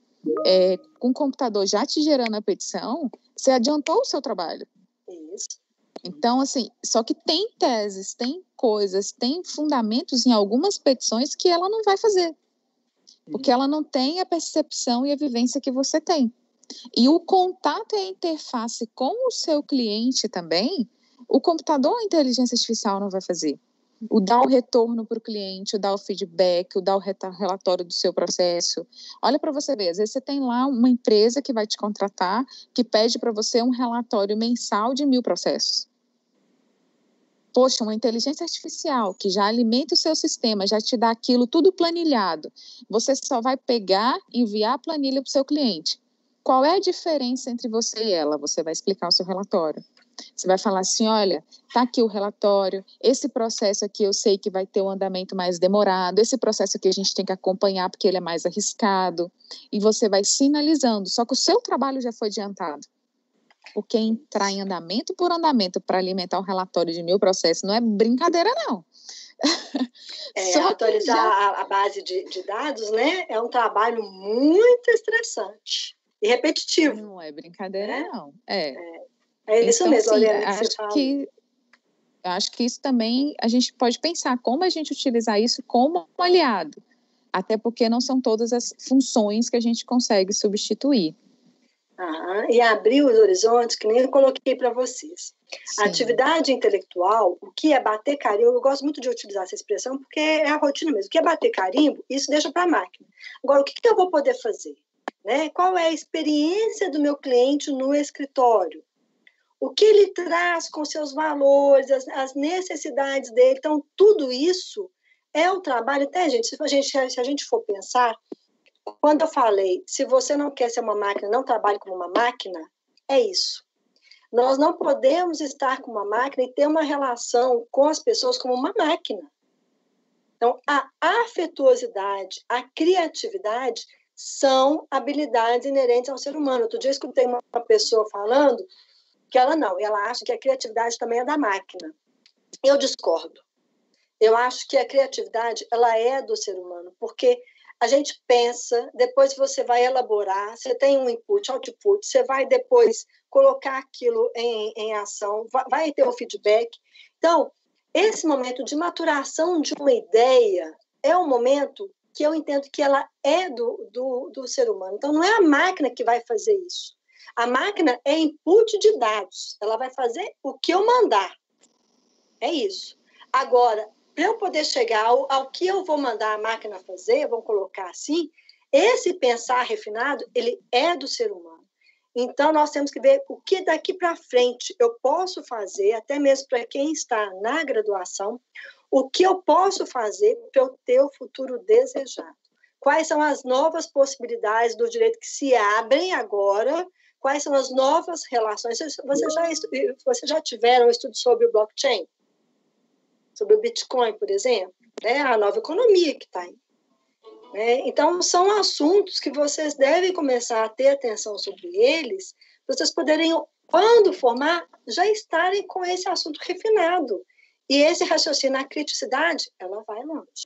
com o computador já te gerando a petição, você adiantou o seu trabalho. Isso. Então, assim, só que tem teses, tem coisas, tem fundamentos em algumas petições que ela não vai fazer, porque ela não tem a percepção e a vivência que você tem. E o contato e a interface com o seu cliente também, o computador, a inteligência artificial não vai fazer. O dar o retorno para o cliente, o dar o feedback, o dar o relatório do seu processo. Olha para você ver, às vezes você tem lá uma empresa que vai te contratar, que pede para você um relatório mensal de 1000 processos. Poxa, uma inteligência artificial que já alimenta o seu sistema, já te dá aquilo tudo planilhado. Você só vai pegar e enviar a planilha para o seu cliente. Qual é a diferença entre você e ela? Você vai explicar o seu relatório. Você vai falar assim, olha, está aqui o relatório, esse processo aqui eu sei que vai ter um andamento mais demorado, esse processo aqui a gente tem que acompanhar porque ele é mais arriscado, e você vai sinalizando, só que o seu trabalho já foi adiantado. Porque entrar em andamento por andamento para alimentar um relatório de 1000 processos não é brincadeira, não. Atualizar a base de dados, né, é um trabalho muito estressante e repetitivo. Não é brincadeira, não. É isso então, mesmo, assim, Lorena, acho que isso também a gente pode pensar como a gente utilizar isso como um aliado, até porque não são todas as funções que a gente consegue substituir. E abrir os horizontes, que nem eu coloquei para vocês. Sim. A atividade intelectual, o que é bater carimbo, eu gosto muito de utilizar essa expressão porque é a rotina mesmo. O que é bater carimbo, isso deixa para a máquina. Agora, o que eu vou poder fazer? Né? Qual é a experiência do meu cliente no escritório? O que ele traz com seus valores, as necessidades dele. Então, tudo isso é um trabalho. Até, gente, se a gente for pensar, quando eu falei, se você não quer ser uma máquina, não trabalhe como uma máquina, é isso. Nós não podemos estar com uma máquina e ter uma relação com as pessoas como uma máquina. Então, a afetuosidade, a criatividade são habilidades inerentes ao ser humano. Outro dia eu escutei uma pessoa falando que ela acha que a criatividade também é da máquina. Eu discordo. Eu acho que a criatividade, ela é do ser humano, porque a gente pensa, depois você vai elaborar, você tem um input, output, você vai depois colocar aquilo em ação, vai ter o feedback. Então, esse momento de maturação de uma ideia é um momento que eu entendo que ela é do ser humano. Então, não é a máquina que vai fazer isso. A máquina é input de dados. Ela vai fazer o que eu mandar. É isso. Agora, para eu poder chegar ao que eu vou mandar a máquina fazer, vamos colocar assim, esse pensar refinado, ele é do ser humano. Então, nós temos que ver o que daqui para frente eu posso fazer, até mesmo para quem está na graduação, o que eu posso fazer para eu ter o futuro desejado. Quais são as novas possibilidades do direito que se abrem agora? Quais são as novas relações? Vocês já tiveram um estudo sobre o blockchain? Sobre o Bitcoin, por exemplo? A nova economia que está aí. Então, são assuntos que vocês devem começar a ter atenção sobre eles, para vocês poderem, quando formar, já estarem com esse assunto refinado. E esse raciocínio, a criticidade, ela vai longe.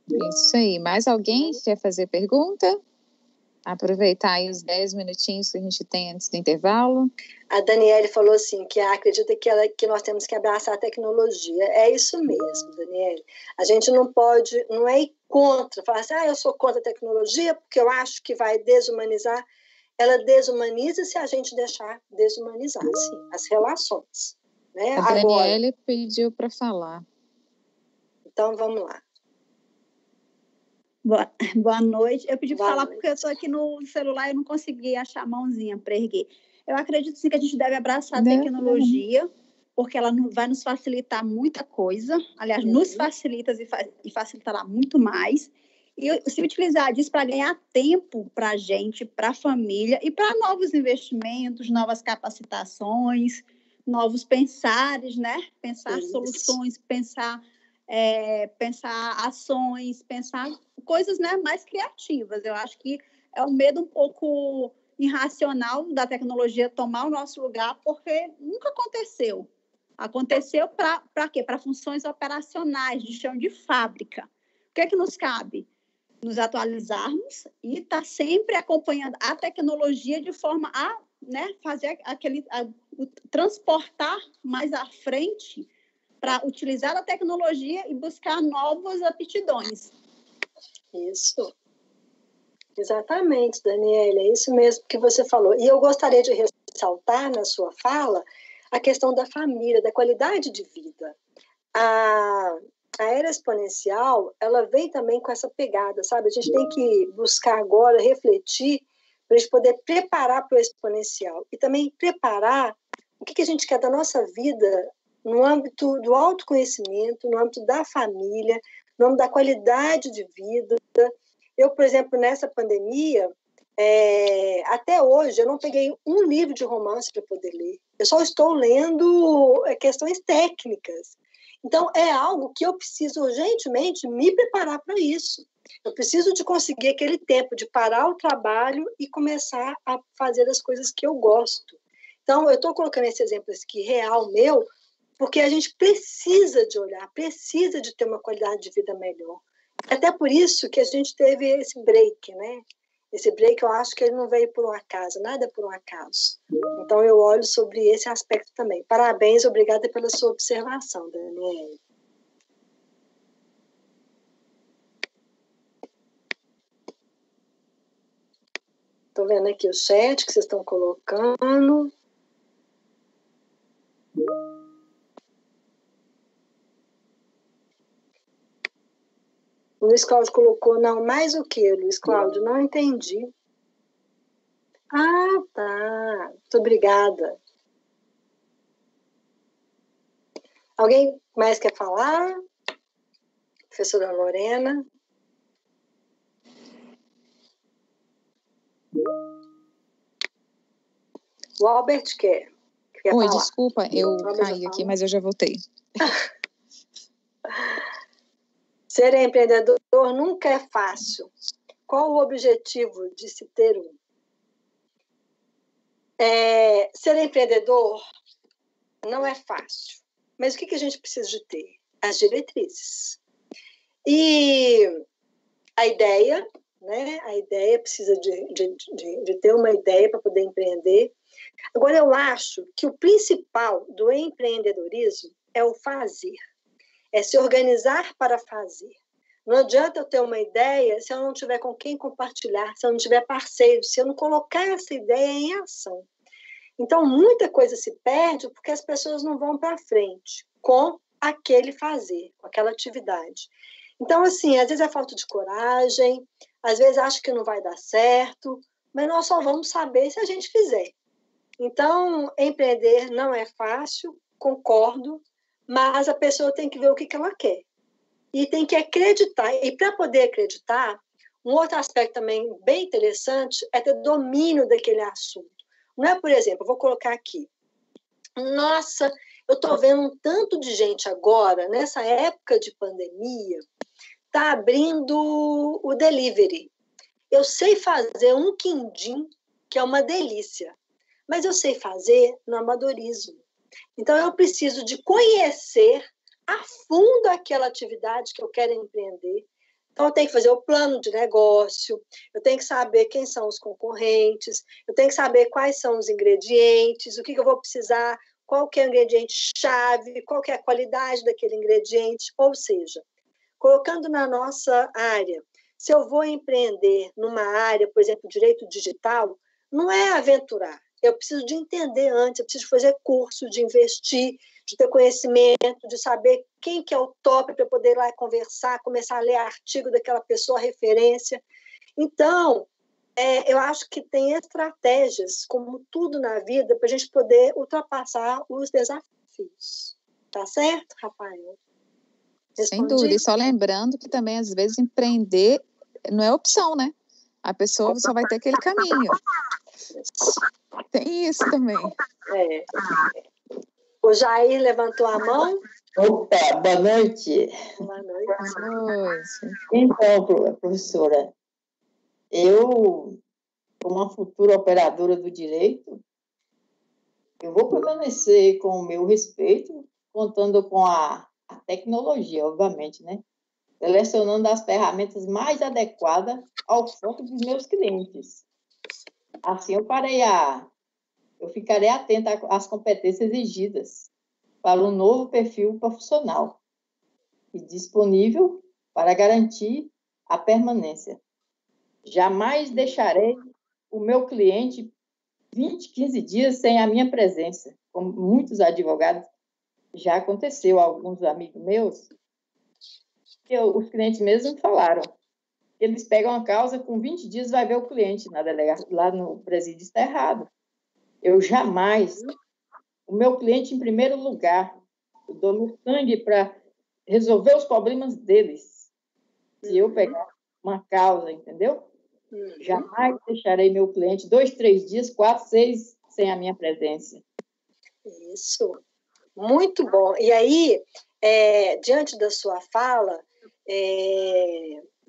Isso aí. Mais alguém quer fazer pergunta? Aproveitar aí os 10 minutinhos que a gente tem antes do intervalo. A Daniele falou assim, que acredita que nós temos que abraçar a tecnologia. É isso mesmo, Daniele. A gente não pode, não é ir contra, falar assim, eu sou contra a tecnologia porque eu acho que vai desumanizar. Ela desumaniza se a gente deixar desumanizar, sim, as relações. Né? A Daniele pediu para falar. Então, vamos lá. Boa noite. Eu pedi para falar porque eu estou aqui no celular e eu não consegui achar a mãozinha para erguer. Eu acredito sim que a gente deve abraçar a tecnologia, porque ela vai nos facilitar muita coisa. Aliás, nos facilita e facilitará muito mais. E se utilizar disso para ganhar tempo para a gente, para a família e para novos investimentos, novas capacitações, novos pensares, né? Pensar soluções, pensar ações, pensar coisas, né, mais criativas. Eu acho que é um medo um pouco irracional da tecnologia tomar o nosso lugar, porque nunca aconteceu. Aconteceu para quê? Para funções operacionais, de chão de fábrica. O que é que nos cabe? Nos atualizarmos e estar sempre acompanhando a tecnologia de forma a, né, fazer transportar mais à frente para utilizar a tecnologia e buscar novas aptidões. Isso. Exatamente, Daniela, é isso mesmo que você falou. E eu gostaria de ressaltar na sua fala a questão da família, da qualidade de vida. A era exponencial, ela vem também com essa pegada, sabe? A gente tem que buscar agora, refletir, para a gente poder preparar para o exponencial. E também preparar o que a gente quer da nossa vida no âmbito do autoconhecimento, no âmbito da família, no âmbito da qualidade de vida. Eu, por exemplo, nessa pandemia, até hoje, eu não peguei um livro de romance para poder ler. Eu só estou lendo questões técnicas. Então, é algo que eu preciso urgentemente me preparar para isso. Eu preciso de conseguir aquele tempo de parar o trabalho e começar a fazer as coisas que eu gosto. Então, eu estou colocando esse exemplo aqui real meu, porque a gente precisa de olhar, precisa de ter uma qualidade de vida melhor. Até por isso que a gente teve esse break, né? Esse break, eu acho que ele não veio por um acaso, nada é por um acaso. Então, eu olho sobre esse aspecto também. Parabéns, obrigada pela sua observação, Daniela. Estou vendo aqui o chat que vocês estão colocando. O Luiz Cláudio colocou, não, mais o que, Luiz Cláudio? Não entendi. Ah, tá. Muito obrigada. Alguém mais quer falar? Professora Lorena? O Albert quer Oi, falar. Desculpa, eu caí aqui, mas eu já voltei. Ser empreendedor nunca é fácil. Qual o objetivo de se ter um? Ser empreendedor não é fácil. Mas o que a gente precisa de ter? As diretrizes. E a ideia, né? A ideia precisa de ter uma ideia para poder empreender. Agora, eu acho que o principal do empreendedorismo é o fazer. É se organizar para fazer. Não adianta eu ter uma ideia se eu não tiver com quem compartilhar, se eu não tiver parceiro, se eu não colocar essa ideia em ação. Então, muita coisa se perde porque as pessoas não vão para frente com aquele fazer, com aquela atividade. Então, assim, às vezes é falta de coragem, às vezes acha que não vai dar certo, mas nós só vamos saber se a gente fizer. Então, empreender não é fácil, concordo, mas a pessoa tem que ver o que ela quer. E tem que acreditar. E para poder acreditar, um outro aspecto também bem interessante é ter domínio daquele assunto. Não é, por exemplo, eu vou colocar aqui. Nossa, eu estou vendo um tanto de gente agora, nessa época de pandemia, está abrindo o delivery. Eu sei fazer um quindim, que é uma delícia, mas eu sei fazer no amadorismo. Então, eu preciso de conhecer a fundo aquela atividade que eu quero empreender. Então, eu tenho que fazer o plano de negócio, eu tenho que saber quem são os concorrentes, eu tenho que saber quais são os ingredientes, o que eu vou precisar, qual que é o ingrediente-chave, qual que é a qualidade daquele ingrediente. Ou seja, colocando na nossa área, se eu vou empreender numa área, por exemplo, direito digital, não é aventurar. Eu preciso de entender antes, eu preciso fazer curso, de investir, de ter conhecimento, de saber quem que é o top para poder ir lá conversar, começar a ler artigo daquela pessoa, referência. Então, eu acho que tem estratégias, como tudo na vida, para a gente poder ultrapassar os desafios. Tá certo, Rafael? Sem dúvida. E só lembrando que também, às vezes, empreender não é opção, né? A pessoa só vai ter aquele caminho. Tem isso também. O Jair levantou a mão. Opa, boa noite. Boa noite. Boa noite. Então, professora, eu, como uma futura operadora do direito, eu vou permanecer com o meu respeito, contando com a tecnologia, obviamente, né? Selecionando as ferramentas mais adequadas ao foco dos meus clientes. Assim, eu ficarei atenta às competências exigidas para um novo perfil profissional e disponível para garantir a permanência. Jamais deixarei o meu cliente 20, 15 dias sem a minha presença. Como muitos advogados, já aconteceu, alguns amigos meus, os clientes mesmo falaram. Eles pegam a causa, com 20 dias vai ver o cliente na delegacia, lá no presídio, está errado. Eu jamais, o meu cliente em primeiro lugar, eu dou meu sangue para resolver os problemas deles. Se eu pegar uma causa, entendeu? Jamais deixarei meu cliente 2, 3 dias, 4, 6 sem a minha presença. Isso, muito bom. E aí, diante da sua fala,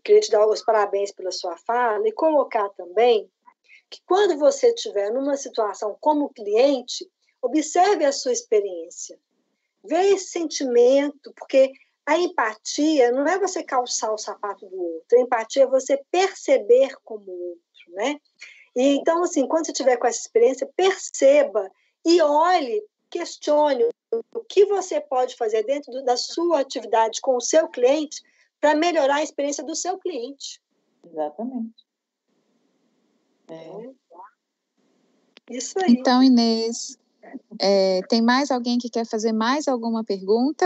queria te dar os parabéns pela sua fala e colocar também que quando você estiver numa situação como cliente, observe a sua experiência. Vê esse sentimento, porque a empatia não é você calçar o sapato do outro, a empatia é você perceber como o outro, né? E então, assim, quando você estiver com essa experiência, perceba e olhe, questione o que você pode fazer dentro da sua atividade com o seu cliente para melhorar a experiência do seu cliente. Exatamente. Isso aí. Então, Inês, tem mais alguém que quer fazer mais alguma pergunta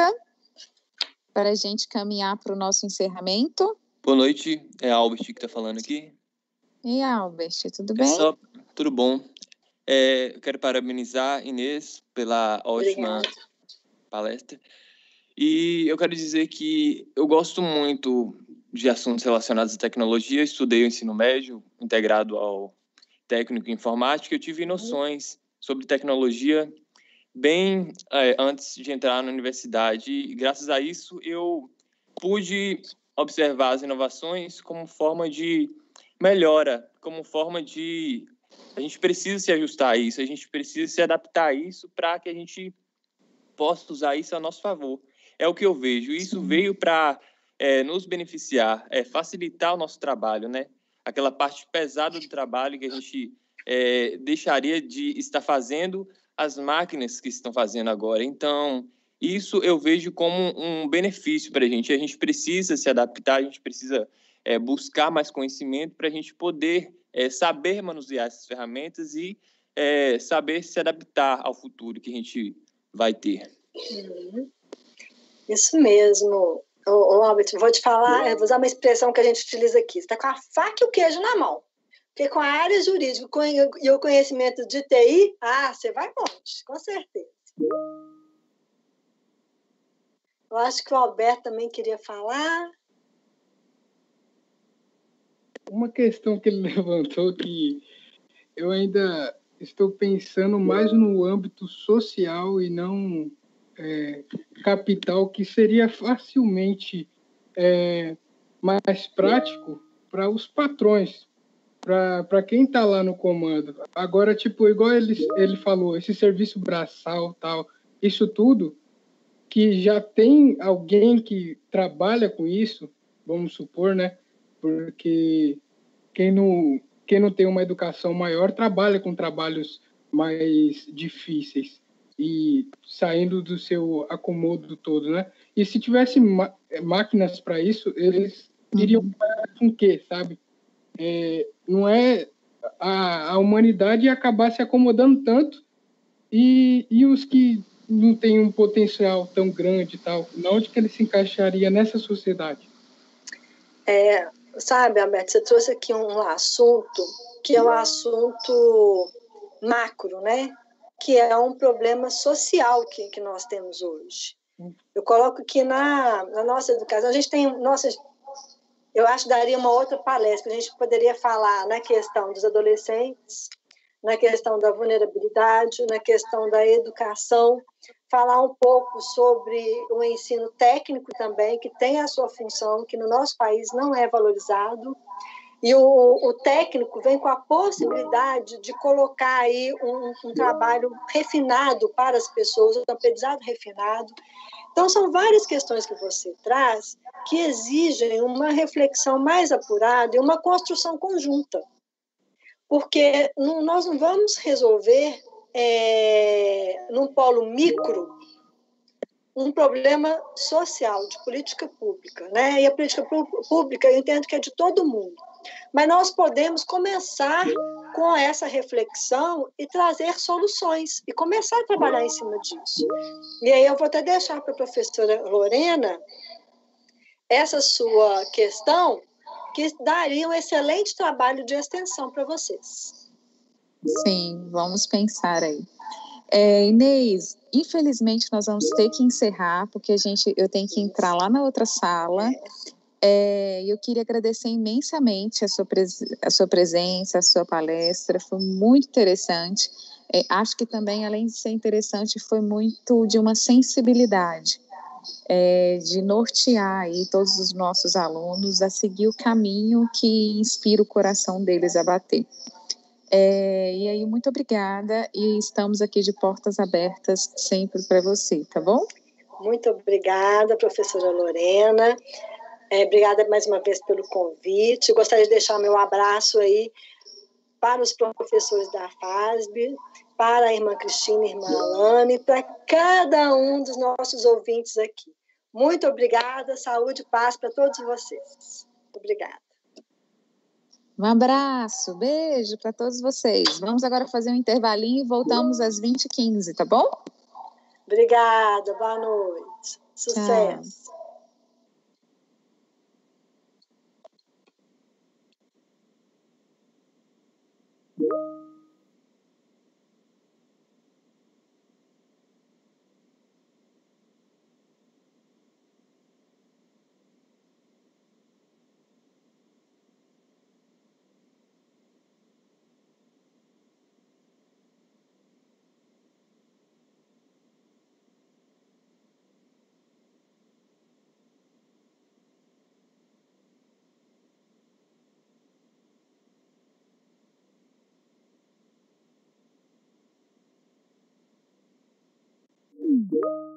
para a gente caminhar para o nosso encerramento? Boa noite, é Albert que está falando aqui. E Albert, tudo bem? Tudo bom. Eu quero parabenizar Inês pela ótima palestra. E eu quero dizer que eu gosto muito de assuntos relacionados à tecnologia. Estudei o ensino médio integrado ao técnico em informática. Eu tive noções sobre tecnologia bem antes de entrar na universidade. E, graças a isso, eu pude observar as inovações como forma de melhora, como forma de... A gente precisa se ajustar a isso, a gente precisa se adaptar a isso para que a gente possa usar isso a nosso favor. É o que eu vejo. Isso veio para nos beneficiar, facilitar o nosso trabalho, né? Aquela parte pesada do trabalho que a gente deixaria de estar fazendo as máquinas que estão fazendo agora. Então, isso eu vejo como um benefício para a gente. A gente precisa se adaptar, a gente precisa buscar mais conhecimento para a gente poder saber manusear essas ferramentas e saber se adaptar ao futuro que a gente vai ter. Isso mesmo. Albert, vou te falar, vou usar uma expressão que a gente utiliza aqui. Você está com a faca e o queijo na mão. Porque com a área jurídica e o conhecimento de TI, você vai longe, com certeza. Eu acho que o Alberto também queria falar. Uma questão que ele levantou que eu ainda estou pensando mais no âmbito social e não capital, que seria facilmente mais prático para os patrões, para quem está lá no comando. Agora, tipo, igual ele falou, esse serviço braçal, tal, isso tudo, que já tem alguém que trabalha com isso, vamos supor, né? Porque quem não tem uma educação maior trabalha com trabalhos mais difíceis e saindo do seu acomodo todo, né? E se tivesse máquinas para isso, eles iriam trabalhar com o quê, sabe? Não é a humanidade ia acabar se acomodando tanto e os que não têm um potencial tão grande e tal, onde que ele se encaixaria nessa sociedade? Sabe, Alberto, você trouxe aqui um assunto que é um assunto macro, né? Que é um problema social que nós temos hoje. Eu coloco aqui na nossa educação, a gente tem... Eu acho que daria uma outra palestra, a gente poderia falar na questão dos adolescentes, na questão da vulnerabilidade, na questão da educação, falar um pouco sobre o ensino técnico também, que tem a sua função, que no nosso país não é valorizado, e o técnico vem com a possibilidade de colocar aí um trabalho refinado para as pessoas, um aprendizado refinado. Então, são várias questões que você traz que exigem uma reflexão mais apurada e uma construção conjunta. Porque nós não vamos resolver, num polo micro, um problema social, de política pública, né? E a política pública, eu entendo que é de todo mundo. Mas nós podemos começar com essa reflexão e trazer soluções, e começar a trabalhar em cima disso. E aí eu vou até deixar para a professora Lorena essa sua questão, que daria um excelente trabalho de extensão para vocês. Sim, vamos pensar aí. Inês, infelizmente nós vamos ter que encerrar, porque eu tenho que entrar lá na outra sala. Eu queria agradecer imensamente a sua presença, a sua palestra, foi muito interessante. Acho que também, além de ser interessante, foi muito de uma sensibilidade, de nortear aí todos os nossos alunos a seguir o caminho que inspira o coração deles a bater. E aí, muito obrigada, e estamos aqui de portas abertas sempre para você, tá bom? Muito obrigada, professora Lorena. Obrigada mais uma vez pelo convite. Gostaria de deixar meu abraço aí para os professores da FASB, para a irmã Cristina e a irmã Alane, para cada um dos nossos ouvintes aqui. Muito obrigada, saúde e paz para todos vocês. Obrigada. Um abraço, beijo para todos vocês. Vamos agora fazer um intervalinho e voltamos às 20h15, tá bom? Obrigada, boa noite. Sucesso. Tchau. Música